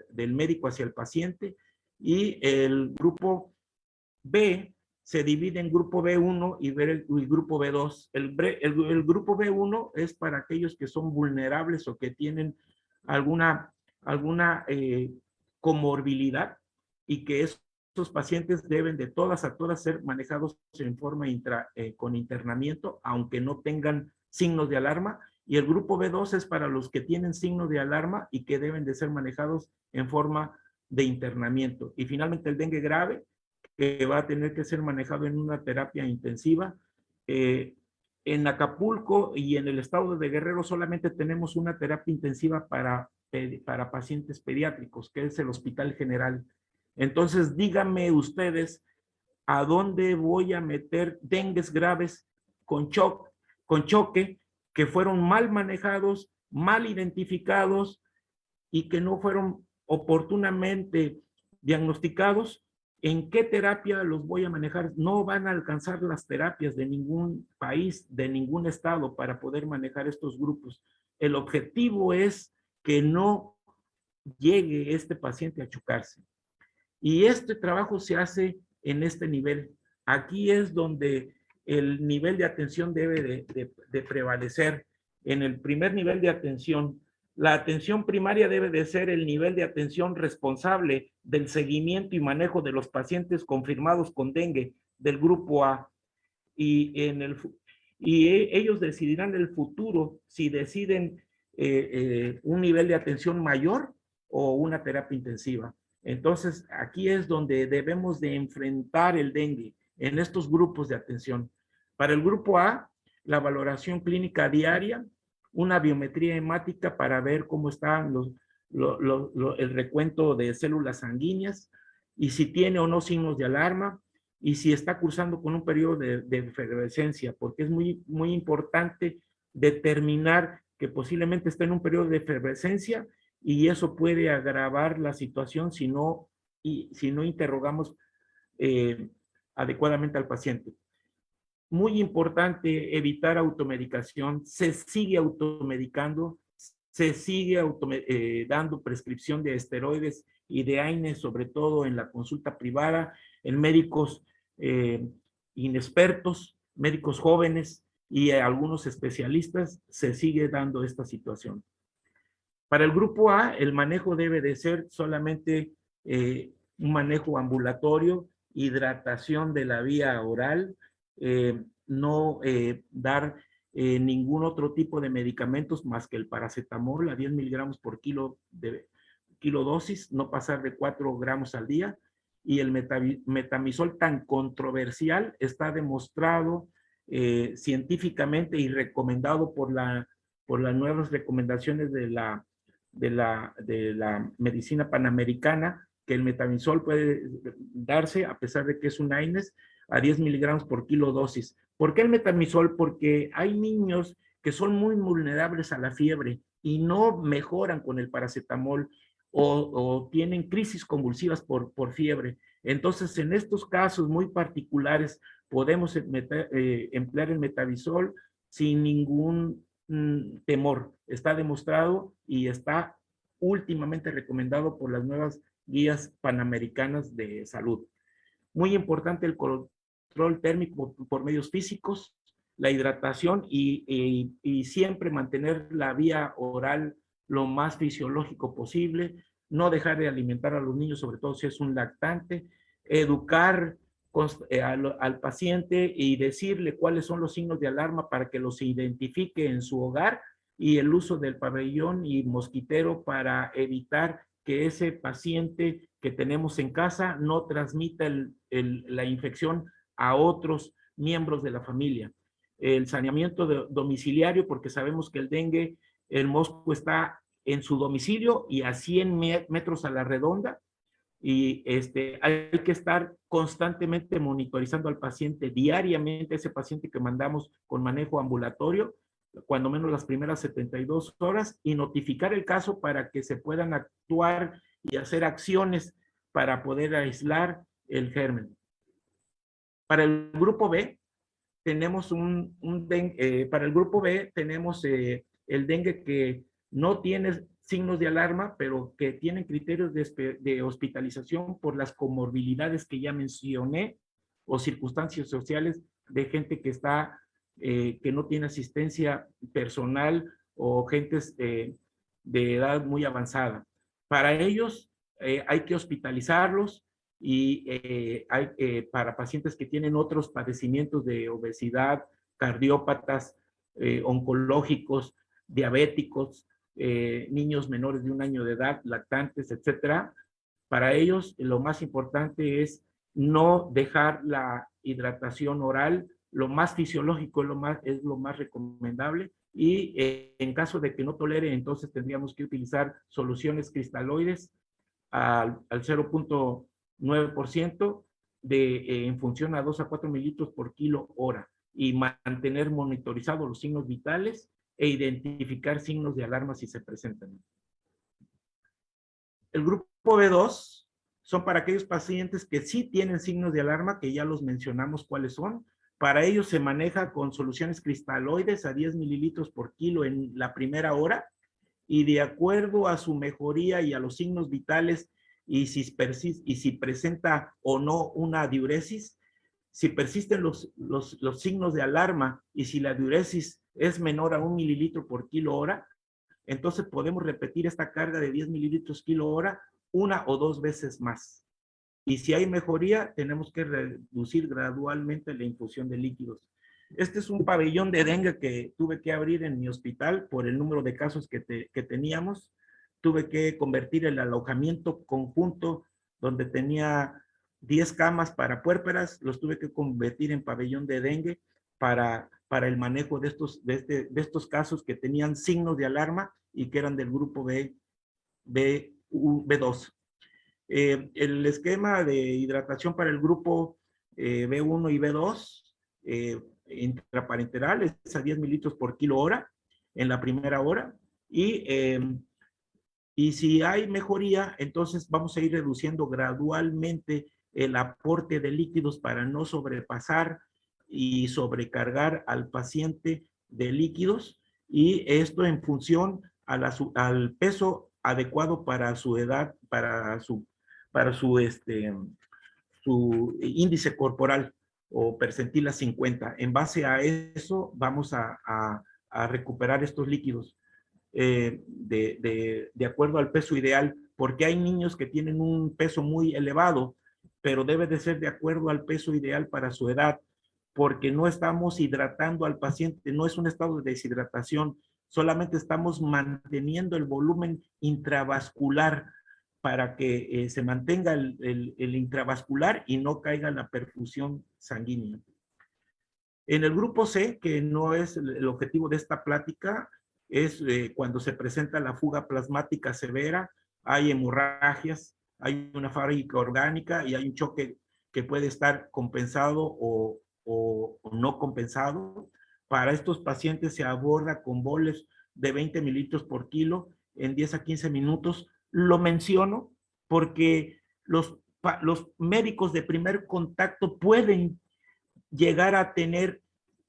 del médico hacia el paciente. Y el grupo B se divide en grupo B1 y grupo B2. El grupo B1 es para aquellos que son vulnerables o que tienen alguna comorbilidad y que estos pacientes deben de todas a todas ser manejados en forma con internamiento, aunque no tengan signos de alarma. Y el grupo B2 es para los que tienen signos de alarma y que deben de ser manejados en forma de internamiento. Y finalmente el dengue grave, que va a tener que ser manejado en una terapia intensiva. En Acapulco y en el estado de Guerrero solamente tenemos una terapia intensiva para pacientes pediátricos, que es el Hospital General. Entonces, díganme ustedes, ¿a dónde voy a meter dengues graves con choque, que fueron mal manejados, mal identificados y que no fueron oportunamente diagnosticados? ¿En qué terapia los voy a manejar? No van a alcanzar las terapias de ningún país, de ningún estado para poder manejar estos grupos. El objetivo es que no llegue este paciente a chocarse. Y este trabajo se hace en este nivel. Aquí es donde el nivel de atención debe de prevalecer. En el primer nivel de atención, la atención primaria debe de ser el nivel de atención responsable del seguimiento y manejo de los pacientes confirmados con dengue del grupo A. Y ellos decidirán en el futuro si deciden un nivel de atención mayor o una terapia intensiva. Entonces, aquí es donde debemos de enfrentar el dengue en estos grupos de atención. Para el grupo A, la valoración clínica diaria, una biometría hemática para ver cómo están el recuento de células sanguíneas y si tiene o no signos de alarma y si está cursando con un periodo de efervescencia, porque es muy, muy importante determinar que posiblemente está en un periodo de efervescencia y eso puede agravar la situación si no interrogamos adecuadamente al paciente. Muy importante evitar automedicación. Se sigue automedicando, se sigue dando prescripción de esteroides y de AINES, sobre todo en la consulta privada, en médicos inexpertos, médicos jóvenes y algunos especialistas, se sigue dando esta situación. Para el grupo A, el manejo debe de ser solamente un manejo ambulatorio, hidratación de la vía oral, no dar ningún otro tipo de medicamentos más que el paracetamol a 10 miligramos por kilo de kilodosis, no pasar de 4 gramos al día. Y el metamizol, tan controversial, está demostrado científicamente y recomendado por las nuevas recomendaciones de la medicina panamericana, que el metamizol puede darse, a pesar de que es un AINES, a 10 miligramos por kilo dosis. ¿Por qué el metamizol? Porque hay niños que son muy vulnerables a la fiebre y no mejoran con el paracetamol o tienen crisis convulsivas por fiebre. Entonces, en estos casos muy particulares, podemos emplear el metamizol sin ningún temor. Está demostrado y está últimamente recomendado por las nuevas guías panamericanas de salud. Muy importante el control térmico por medios físicos, la hidratación y siempre mantener la vía oral lo más fisiológico posible, no dejar de alimentar a los niños, sobre todo si es un lactante, educar al paciente y decirle cuáles son los signos de alarma para que los identifique en su hogar, y el uso del pabellón y mosquitero para evitar que ese paciente que tenemos en casa no transmita la infección a otros miembros de la familia. El saneamiento domiciliario, porque sabemos que el dengue, el mosco está en su domicilio y a 100 metros a la redonda, y hay que estar constantemente monitorizando al paciente diariamente, ese paciente que mandamos con manejo ambulatorio, cuando menos las primeras 72 horas, y notificar el caso para que se puedan actuar y hacer acciones para poder aislar el germen. Para el grupo B, tenemos para el grupo B tenemos el dengue que no tiene signos de alarma, pero que tienen criterios de hospitalización por las comorbilidades que ya mencioné o circunstancias sociales de gente que está, que no tiene asistencia personal o gentes de edad muy avanzada. Para ellos hay que hospitalizarlos, y para pacientes que tienen otros padecimientos de obesidad, cardiópatas, oncológicos, diabéticos, niños menores de 1 año de edad, lactantes, etcétera. Para ellos lo más importante es no dejar la hidratación oral, lo más fisiológico es lo más recomendable, y en caso de que no tolere, entonces tendríamos que utilizar soluciones cristaloides al 0.9% en función a 2 a 4 mililitros por kilo hora, y mantener monitorizados los signos vitales e identificar signos de alarma si se presentan. El grupo B2 son para aquellos pacientes que sí tienen signos de alarma, que ya los mencionamos cuáles son. Para ellos se maneja con soluciones cristaloides a 10 mililitros por kilo en la primera hora, y de acuerdo a su mejoría y a los signos vitales, y si presenta o no una diuresis, si persisten los signos de alarma y si la diuresis es menor a 1 mililitro por kilo hora, entonces podemos repetir esta carga de 10 mililitros kilo hora 1 o 2 veces más. Y si hay mejoría, tenemos que reducir gradualmente la infusión de líquidos. Este es un pabellón de dengue que tuve que abrir en mi hospital por el número de casos que teníamos. Tuve que convertir el alojamiento conjunto, donde tenía 10 camas para puérperas, los tuve que convertir en pabellón de dengue para el manejo de estos casos que tenían signos de alarma y que eran del grupo B2. El esquema de hidratación para el grupo B1 y B2 intraparenteral es a 10 mililitros por kilo hora en la primera hora, y si hay mejoría, entonces vamos a ir reduciendo gradualmente el aporte de líquidos para no sobrepasar y sobrecargar al paciente de líquidos, y esto en función al peso adecuado para su edad, para su índice corporal. o percentila 50. En base a eso vamos a recuperar estos líquidos de acuerdo al peso ideal, porque hay niños que tienen un peso muy elevado, pero debe de ser de acuerdo al peso ideal para su edad, porque no estamos hidratando al paciente, no es un estado de deshidratación, solamente estamos manteniendo el volumen intravascular para que se mantenga el intravascular y no caiga la perfusión sanguínea. En el grupo C, que no es el objetivo de esta plática, es cuando se presenta la fuga plasmática severa, hay hemorragias, hay una fábrica orgánica y hay un choque que puede estar compensado o no compensado. Para estos pacientes se aborda con boles de 20 mililitros por kilo en 10 a 15 minutos. Lo menciono porque los médicos de primer contacto pueden llegar a tener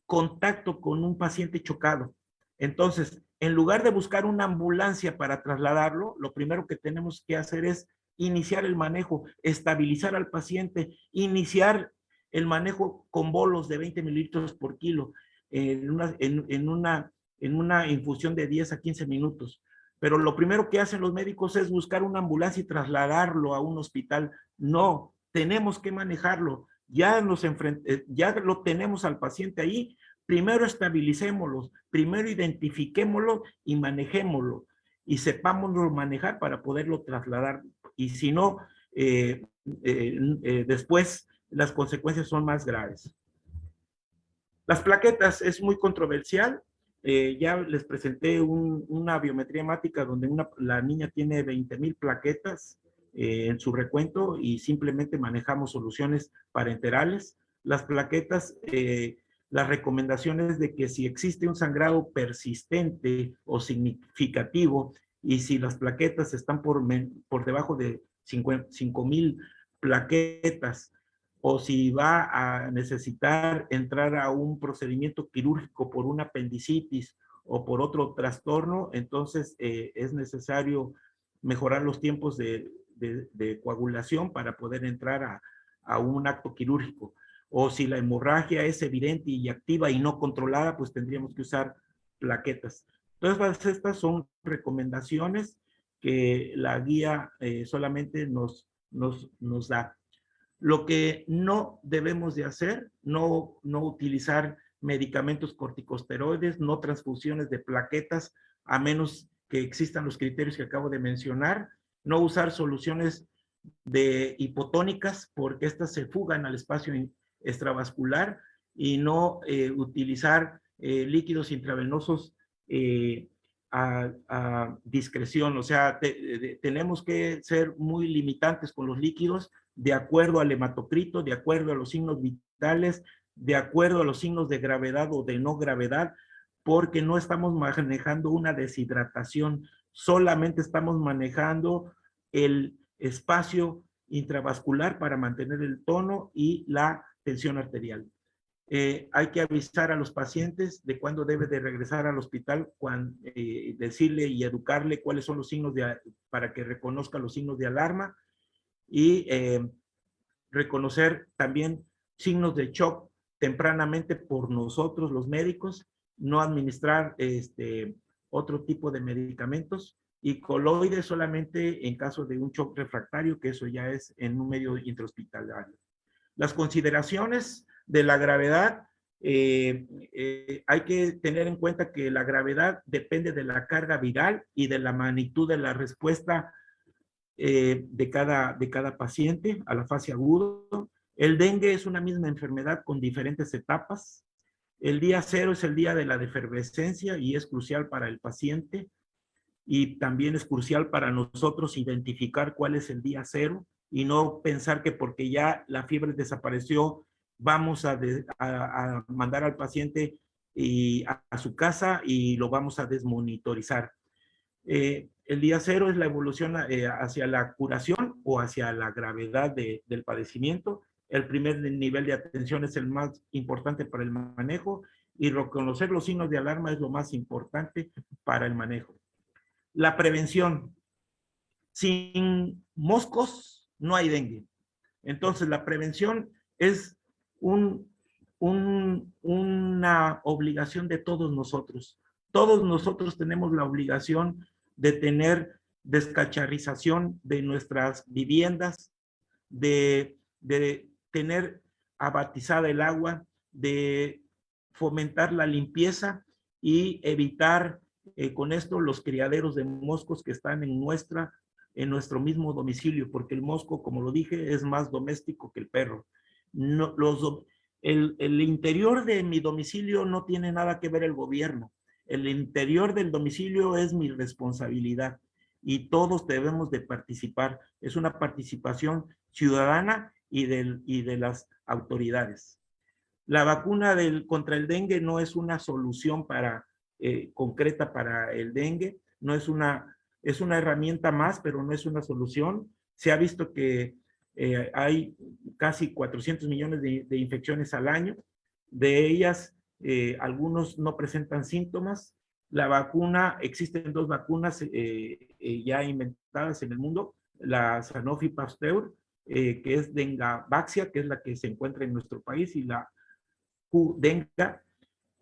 contacto con un paciente chocado. Entonces, en lugar de buscar una ambulancia para trasladarlo, lo primero que tenemos que hacer es iniciar el manejo, estabilizar al paciente, iniciar el manejo con bolos de 20 mililitros por kilo en una infusión de 10 a 15 minutos. Pero lo primero que hacen los médicos es buscar una ambulancia y trasladarlo a un hospital. No, tenemos que manejarlo. Ya lo tenemos al paciente ahí, primero estabilicémoslo, primero identifiquémoslo y manejémoslo y sepámoslo manejar para poderlo trasladar. Y si no, después las consecuencias son más graves. Las plaquetas es muy controversial. Ya les presenté una biometría hemática donde la niña tiene 20,000 plaquetas en su recuento y simplemente manejamos soluciones parenterales. Las plaquetas, las recomendaciones de que si existe un sangrado persistente o significativo y si las plaquetas están por debajo de 5,000 plaquetas o si va a necesitar entrar a un procedimiento quirúrgico por una apendicitis o por otro trastorno, entonces es necesario mejorar los tiempos de coagulación para poder entrar a un acto quirúrgico. O si la hemorragia es evidente y activa y no controlada, pues tendríamos que usar plaquetas. Todas estas son recomendaciones que la guía solamente nos da. Lo que no debemos de hacer, no utilizar medicamentos corticosteroides, no transfusiones de plaquetas, a menos que existan los criterios que acabo de mencionar, no usar soluciones hipotónicas porque estas se fugan al espacio extravascular y no utilizar líquidos intravenosos a discreción. O sea, tenemos que ser muy limitantes con los líquidos de acuerdo al hematocrito, de acuerdo a los signos vitales, de acuerdo a los signos de gravedad o de no gravedad, porque no estamos manejando una deshidratación, solamente estamos manejando el espacio intravascular para mantener el tono y la tensión arterial. Hay que avisar a los pacientes de cuándo debe de regresar al hospital, decirle y educarle cuáles son los signos para que reconozca los signos de alarma y reconocer también signos de shock tempranamente por nosotros los médicos, no administrar otro tipo de medicamentos y coloides solamente en caso de un shock refractario, que eso ya es en un medio intrahospitalario. Las consideraciones de la gravedad, hay que tener en cuenta que la gravedad depende de la carga viral y de la magnitud de la respuesta de cada paciente a la fase aguda. El dengue es una misma enfermedad con diferentes etapas. El día 0 es el día de la efervescencia y es crucial para el paciente y también es crucial para nosotros identificar cuál es el día 0 y no pensar que porque ya la fiebre desapareció vamos a mandar al paciente a su casa y lo vamos a desmonitorizar. El día 0 es la evolución hacia la curación o hacia la gravedad del padecimiento. El primer nivel de atención es el más importante para el manejo y reconocer los signos de alarma es lo más importante para el manejo. La prevención. Sin moscos no hay dengue. Entonces la prevención es un una obligación de todos nosotros. Todos nosotros tenemos la obligación de tener descacharrización de nuestras viviendas, de tener abatizada el agua, de fomentar la limpieza y evitar con esto los criaderos de moscos que están en nuestro mismo domicilio, porque el mosco, como lo dije, es más doméstico que el perro. No, el interior de mi domicilio no tiene nada que ver el gobierno. El interior del domicilio es mi responsabilidad y todos debemos de participar. Es una participación ciudadana y de las autoridades. La vacuna contra el dengue no es una solución concreta para el dengue, no es es una herramienta más, pero no es una solución. Se ha visto que hay casi 400 millones de infecciones al año. De ellas, algunos no presentan síntomas. La vacuna, existen dos vacunas ya inventadas en el mundo, la Sanofi Pasteur, que es Dengavaxia, que es la que se encuentra en nuestro país, y la Qdenga,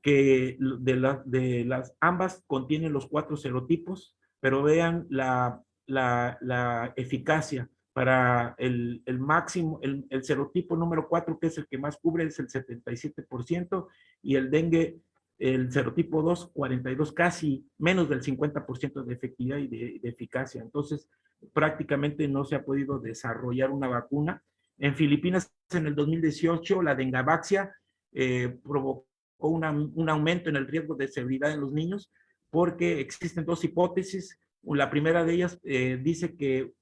que de las ambas contienen los 4 serotipos, pero vean la eficacia para el máximo, el serotipo número 4, que es el que más cubre, es el 77%, y el dengue, el serotipo 2, 42, casi menos del 50% de efectividad y de eficacia. Entonces, prácticamente no se ha podido desarrollar una vacuna. En Filipinas, en el 2018, la Dengavaxia provocó un aumento en el riesgo de severidad en los niños, porque existen dos hipótesis. La primera de ellas dice que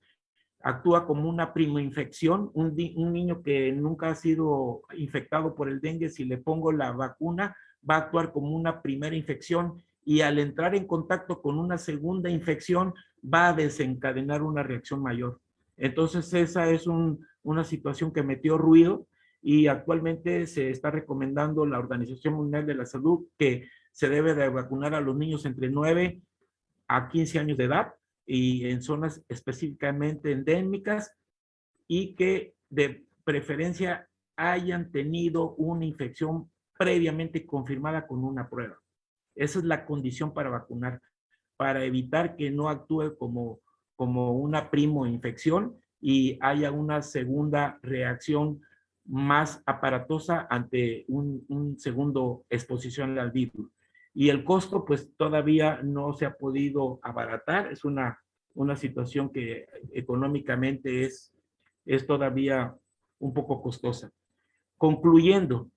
actúa como una primoinfección. Un niño que nunca ha sido infectado por el dengue, si le pongo la vacuna, va a actuar como una primera infección y al entrar en contacto con una segunda infección va a desencadenar una reacción mayor. Entonces esa es una situación que metió ruido y actualmente se está recomendando la Organización Mundial de la Salud que se debe de vacunar a los niños entre 9 a 15 años de edad y en zonas específicamente endémicas y que de preferencia hayan tenido una infección previamente confirmada con una prueba. Esa es la condición para vacunar, para evitar que no actúe como una primoinfección y haya una segunda reacción más aparatosa ante un segundo exposición al virus. Y el costo, pues todavía no se ha podido abaratar, es una situación que económicamente es todavía un poco costosa. Concluyendo,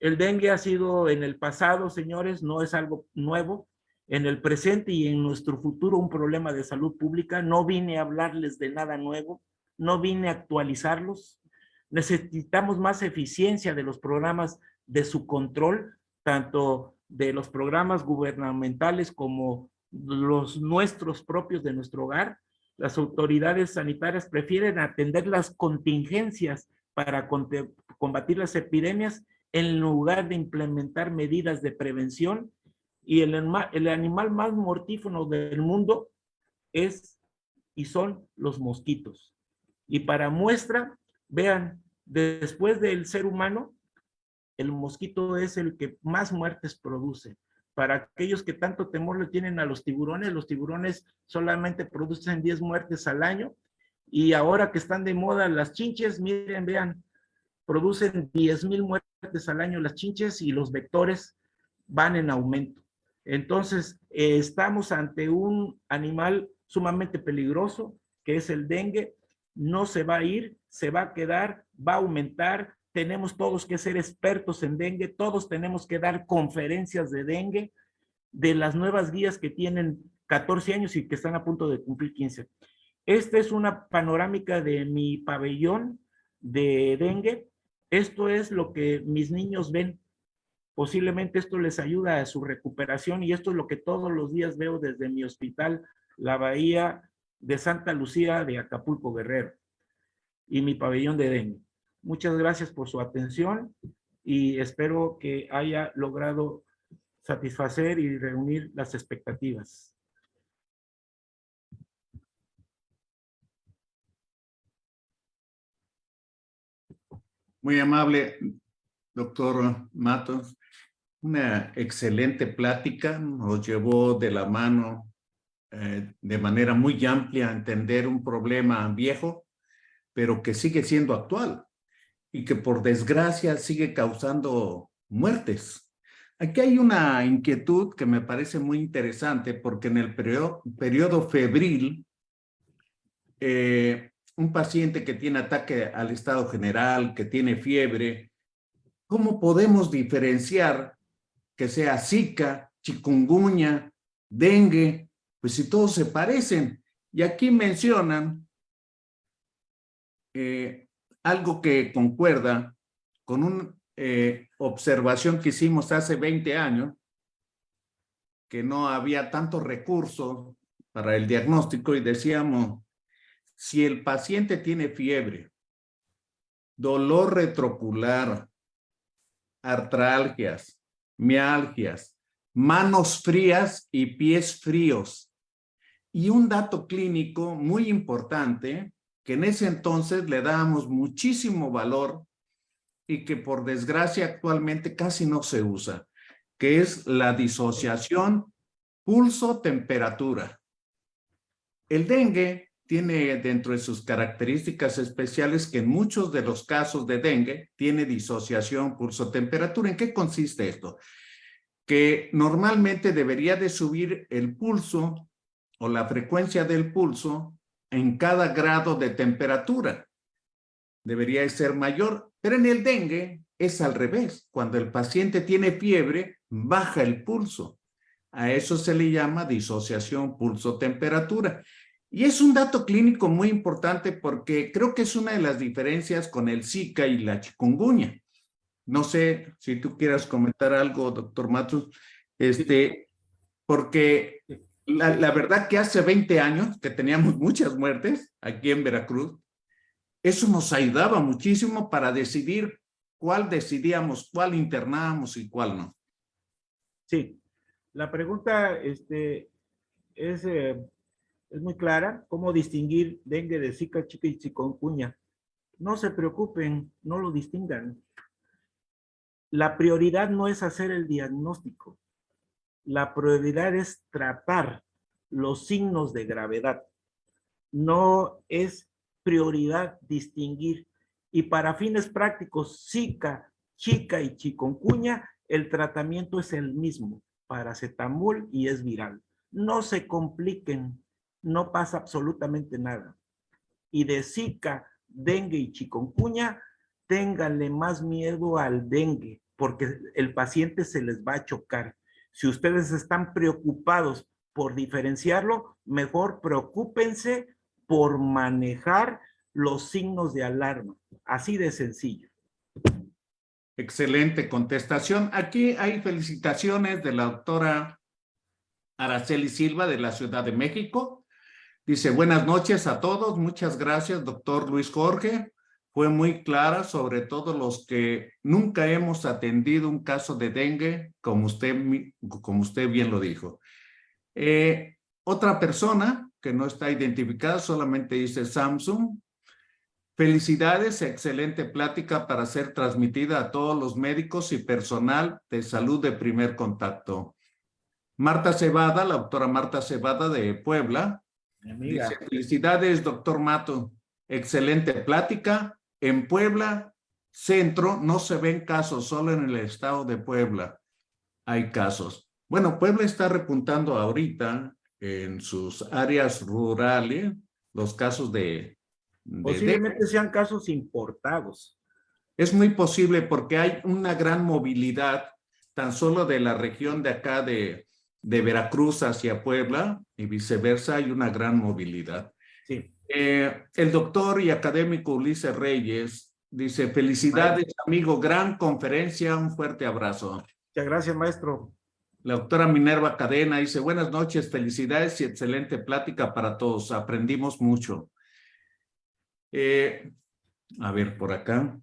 el dengue ha sido en el pasado, señores, no es algo nuevo. En el presente y en nuestro futuro un problema de salud pública. No vine a hablarles de nada nuevo, no vine a actualizarlos. Necesitamos más eficiencia de los programas de su control, tanto de los programas gubernamentales como los nuestros propios de nuestro hogar. Las autoridades sanitarias prefieren atender las contingencias para combatir las epidemias en lugar de implementar medidas de prevención. Y el animal más mortífero del mundo es y son los mosquitos. Y para muestra, vean, después del ser humano, el mosquito es el que más muertes produce. Para aquellos que tanto temor le tienen a los tiburones solamente producen 10 muertes al año. Y ahora que están de moda las chinches, miren, vean, producen 10,000 muertes al año las chinches y los vectores van en aumento. Entonces, estamos ante un animal sumamente peligroso, que es el dengue. No se va a ir, se va a quedar, va a aumentar. Tenemos todos que ser expertos en dengue, todos tenemos que dar conferencias de dengue, de las nuevas guías que tienen 14 años y que están a punto de cumplir 15. Esta es una panorámica de mi pabellón de dengue. Esto es lo que mis niños ven. Posiblemente esto les ayuda a su recuperación y esto es lo que todos los días veo desde mi hospital, la Bahía de Santa Lucía de Acapulco, Guerrero, y mi pabellón de dengue. Muchas gracias por su atención y espero que haya logrado satisfacer y reunir las expectativas. Muy amable. doctor Matos. Una excelente plática, nos llevó de la mano de manera muy amplia a entender un problema viejo, pero que sigue siendo actual y que por desgracia sigue causando muertes. Aquí hay una inquietud que me parece muy interesante porque en el periodo febril, un paciente que tiene ataque al estado general, que tiene fiebre, ¿cómo podemos diferenciar que sea Zika, chikungunya, dengue? Pues si todos se parecen. Y aquí mencionan algo que concuerda con una observación que hicimos hace 20 años, que no había tantos recursos para el diagnóstico y decíamos, si el paciente tiene fiebre, dolor retrocular, artralgias, mialgias, manos frías y pies fríos, y un dato clínico muy importante que en ese entonces le dábamos muchísimo valor y que por desgracia actualmente casi no se usa, que es la disociación pulso-temperatura. El dengue tiene dentro de sus características especiales que en muchos de los casos de dengue tiene disociación pulso-temperatura. ¿En qué consiste esto? Que normalmente debería de subir el pulso o la frecuencia del pulso en cada grado de temperatura. Debería ser mayor, pero en el dengue es al revés. Cuando el paciente tiene fiebre, baja el pulso. A eso se le llama disociación pulso-temperatura. Y es un dato clínico muy importante porque creo que es una de las diferencias con el Zika y la chikungunya. No sé si tú quieras comentar algo, doctor Matos, porque la verdad que hace 20 años que teníamos muchas muertes aquí en Veracruz, eso nos ayudaba muchísimo para decidir cuál decidíamos, cuál internábamos y cuál no. Sí, la pregunta es muy clara. ¿Cómo distinguir dengue de Zika, Chica y chikungunya? No se preocupen, no lo distingan. La prioridad no es hacer el diagnóstico. La prioridad es tratar los signos de gravedad. No es prioridad distinguir. Y para fines prácticos, Zika, Chica y chikungunya, el tratamiento es el mismo, paracetamol, y es viral. No se compliquen, no pasa absolutamente nada. Y de Zika, dengue y chikungunya, ténganle más miedo al dengue, porque el paciente se les va a chocar. Si ustedes están preocupados por diferenciarlo, mejor preocúpense por manejar los signos de alarma. Así de sencillo. Excelente contestación. Aquí hay felicitaciones de la doctora Araceli Silva de la Ciudad de México. Dice, buenas noches a todos. Muchas gracias, doctor Luis Jorge. Fue muy clara, sobre todo los que nunca hemos atendido un caso de dengue, como usted bien lo dijo. Otra persona que no está identificada, solamente dice Samsung. Felicidades, excelente plática para ser transmitida a todos los médicos y personal de salud de primer contacto. Marta Cebada, la doctora Marta Cebada de Puebla, dice, felicidades, doctor Mato, excelente plática. En Puebla, centro, no se ven casos, solo en el estado de Puebla hay casos. Bueno, Puebla está repuntando ahorita en sus áreas rurales los casos de Posiblemente sean casos importados. Es muy posible porque hay una gran movilidad tan solo de la región de acá de Veracruz hacia Puebla y viceversa, hay una gran movilidad. Sí. El doctor y académico Ulises Reyes dice, felicidades, amigo, gran conferencia, un fuerte abrazo. Muchas gracias, maestro. La doctora Minerva Cadena dice, buenas noches, felicidades y excelente plática para todos, aprendimos mucho. A ver, por acá.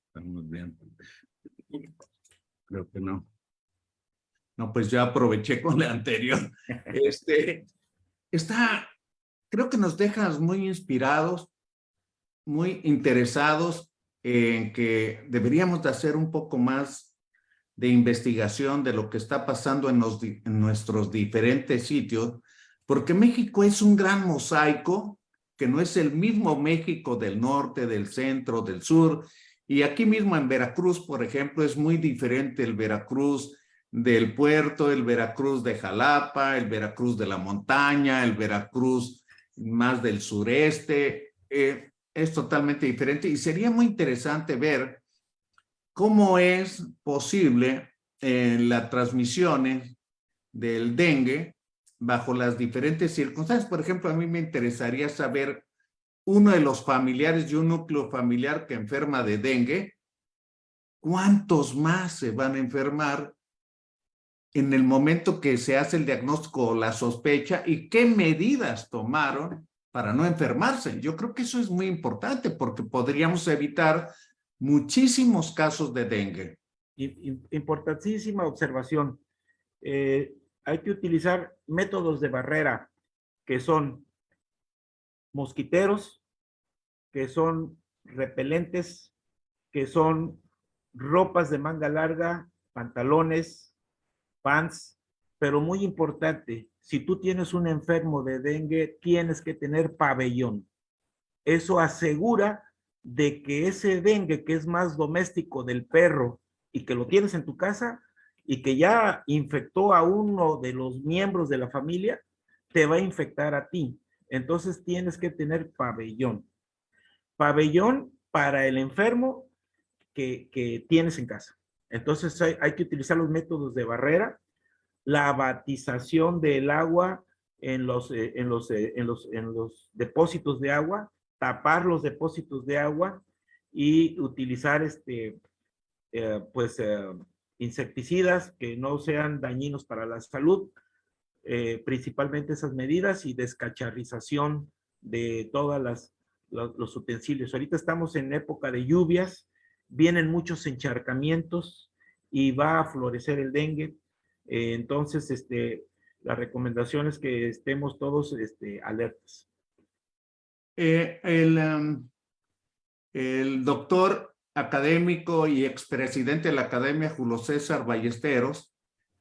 Estamos bien. Creo que no. No, pues ya aproveché con la anterior. Creo que nos dejas muy inspirados, muy interesados en que deberíamos de hacer un poco más de investigación de lo que está pasando en nuestros diferentes sitios, porque México es un gran mosaico que no es el mismo México del norte, del centro, del sur. Y aquí mismo en Veracruz, por ejemplo, es muy diferente el Veracruz del puerto, el Veracruz de Jalapa, el Veracruz de la montaña, el Veracruz más del sureste. Es totalmente diferente y sería muy interesante ver cómo es posible en las transmisiones del dengue bajo las diferentes circunstancias. Por ejemplo, a mí me interesaría saber uno de los familiares de un núcleo familiar que enferma de dengue, ¿cuántos más se van a enfermar en el momento que se hace el diagnóstico o la sospecha y qué medidas tomaron para no enfermarse? Yo creo que eso es muy importante porque podríamos evitar muchísimos casos de dengue. Importantísima observación. Hay que utilizar métodos de barrera que son mosquiteros, que son repelentes, que son ropas de manga larga, pantalones, pants, pero muy importante, si tú tienes un enfermo de dengue, tienes que tener pabellón. Eso asegura de que ese dengue que es más doméstico del perro y que lo tienes en tu casa y que ya infectó a uno de los miembros de la familia, te va a infectar a ti. Entonces tienes que tener pabellón. Pabellón para el enfermo que tienes en casa. Entonces hay que utilizar los métodos de barrera, la abatización del agua en los depósitos de agua, tapar los depósitos de agua y utilizar insecticidas que no sean dañinos para la salud, principalmente esas medidas y descacharrización de todas los utensilios. Ahorita estamos en época de lluvias, vienen muchos encharcamientos y va a florecer el dengue. Entonces, la recomendación es que estemos todos alertas. El doctor académico y expresidente de la Academia, Julio César Ballesteros,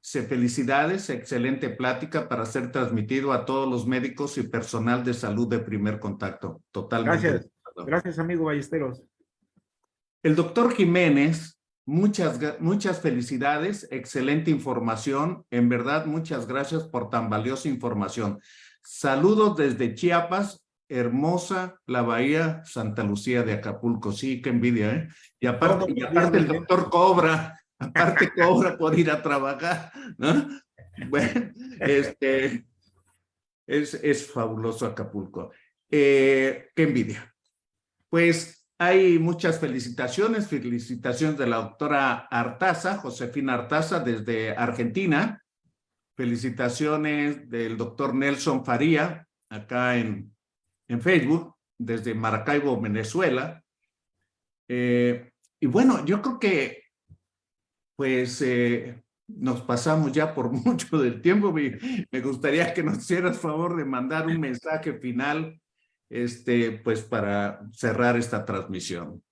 felicidades, excelente plática para ser transmitido a todos los médicos y personal de salud de primer contacto. Totalmente. Gracias, amigo Ballesteros. El doctor Jiménez, muchas felicidades, excelente información. En verdad, muchas gracias por tan valiosa información. Saludos desde Chiapas, hermosa la bahía Santa Lucía de Acapulco. Sí, qué envidia, ¿eh? Y aparte el doctor cobra por ir a trabajar, ¿no? Bueno, es fabuloso Acapulco. Qué envidia. Pues hay muchas felicitaciones de la doctora Artaza, Josefina Artaza, desde Argentina. Felicitaciones del doctor Nelson Faría, acá en Facebook, desde Maracaibo, Venezuela. Y bueno, yo creo que pues nos pasamos ya por mucho del tiempo. Me gustaría que nos hicieras favor de mandar un mensaje final, pues para cerrar esta transmisión.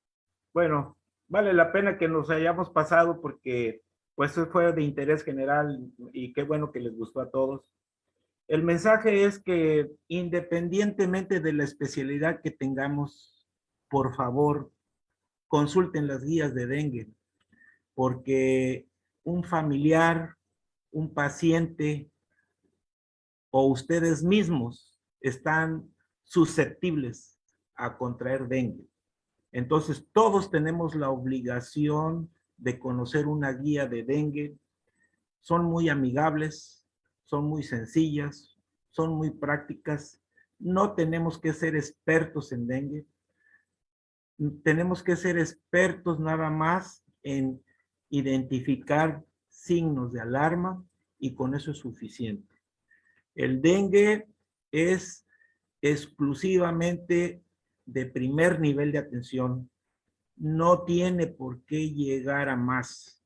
Bueno, vale la pena que nos hayamos pasado porque pues fue de interés general y qué bueno que les gustó a todos. El mensaje es que independientemente de la especialidad que tengamos, por favor, consulten las guías de dengue, porque un familiar, un paciente o ustedes mismos están susceptibles a contraer dengue. Entonces, todos tenemos la obligación de conocer una guía de dengue. Son muy amigables, son muy sencillas, son muy prácticas. No tenemos que ser expertos en dengue. Tenemos que ser expertos nada más en identificar signos de alarma y con eso es suficiente. El dengue es exclusivamente de primer nivel de atención. No tiene por qué llegar a más.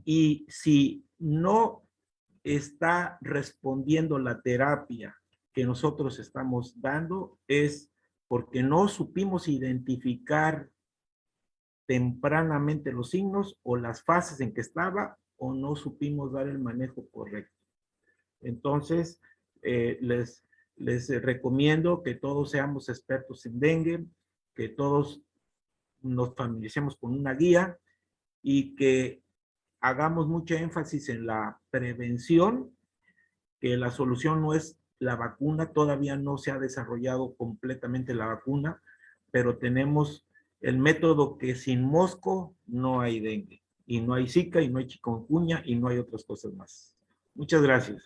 Y si no está respondiendo la terapia que nosotros estamos dando, es porque no supimos identificar tempranamente los signos o las fases en que estaba, o no supimos dar el manejo correcto. Entonces, les recomiendo que todos seamos expertos en dengue, que todos nos familiaricemos con una guía y que hagamos mucho énfasis en la prevención, que la solución no es la vacuna, todavía no se ha desarrollado completamente la vacuna, pero tenemos el método que sin mosco no hay dengue, y no hay zika, y no hay chikungunya, y no hay otras cosas más. Muchas gracias.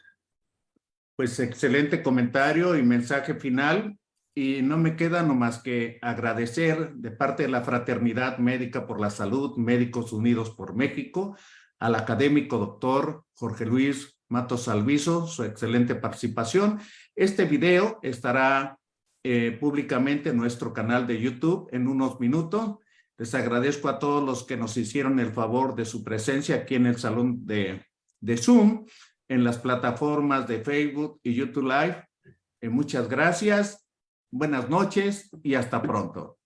Pues excelente comentario y mensaje final. Y no me queda nomás que agradecer de parte de la Fraternidad Médica por la Salud, Médicos Unidos por México, al académico doctor Jorge Luis Matos Alviso, su excelente participación. Este video estará públicamente en nuestro canal de YouTube en unos minutos. Les agradezco a todos los que nos hicieron el favor de su presencia aquí en el salón de Zoom, en las plataformas de Facebook y YouTube Live. Muchas gracias, buenas noches y hasta pronto.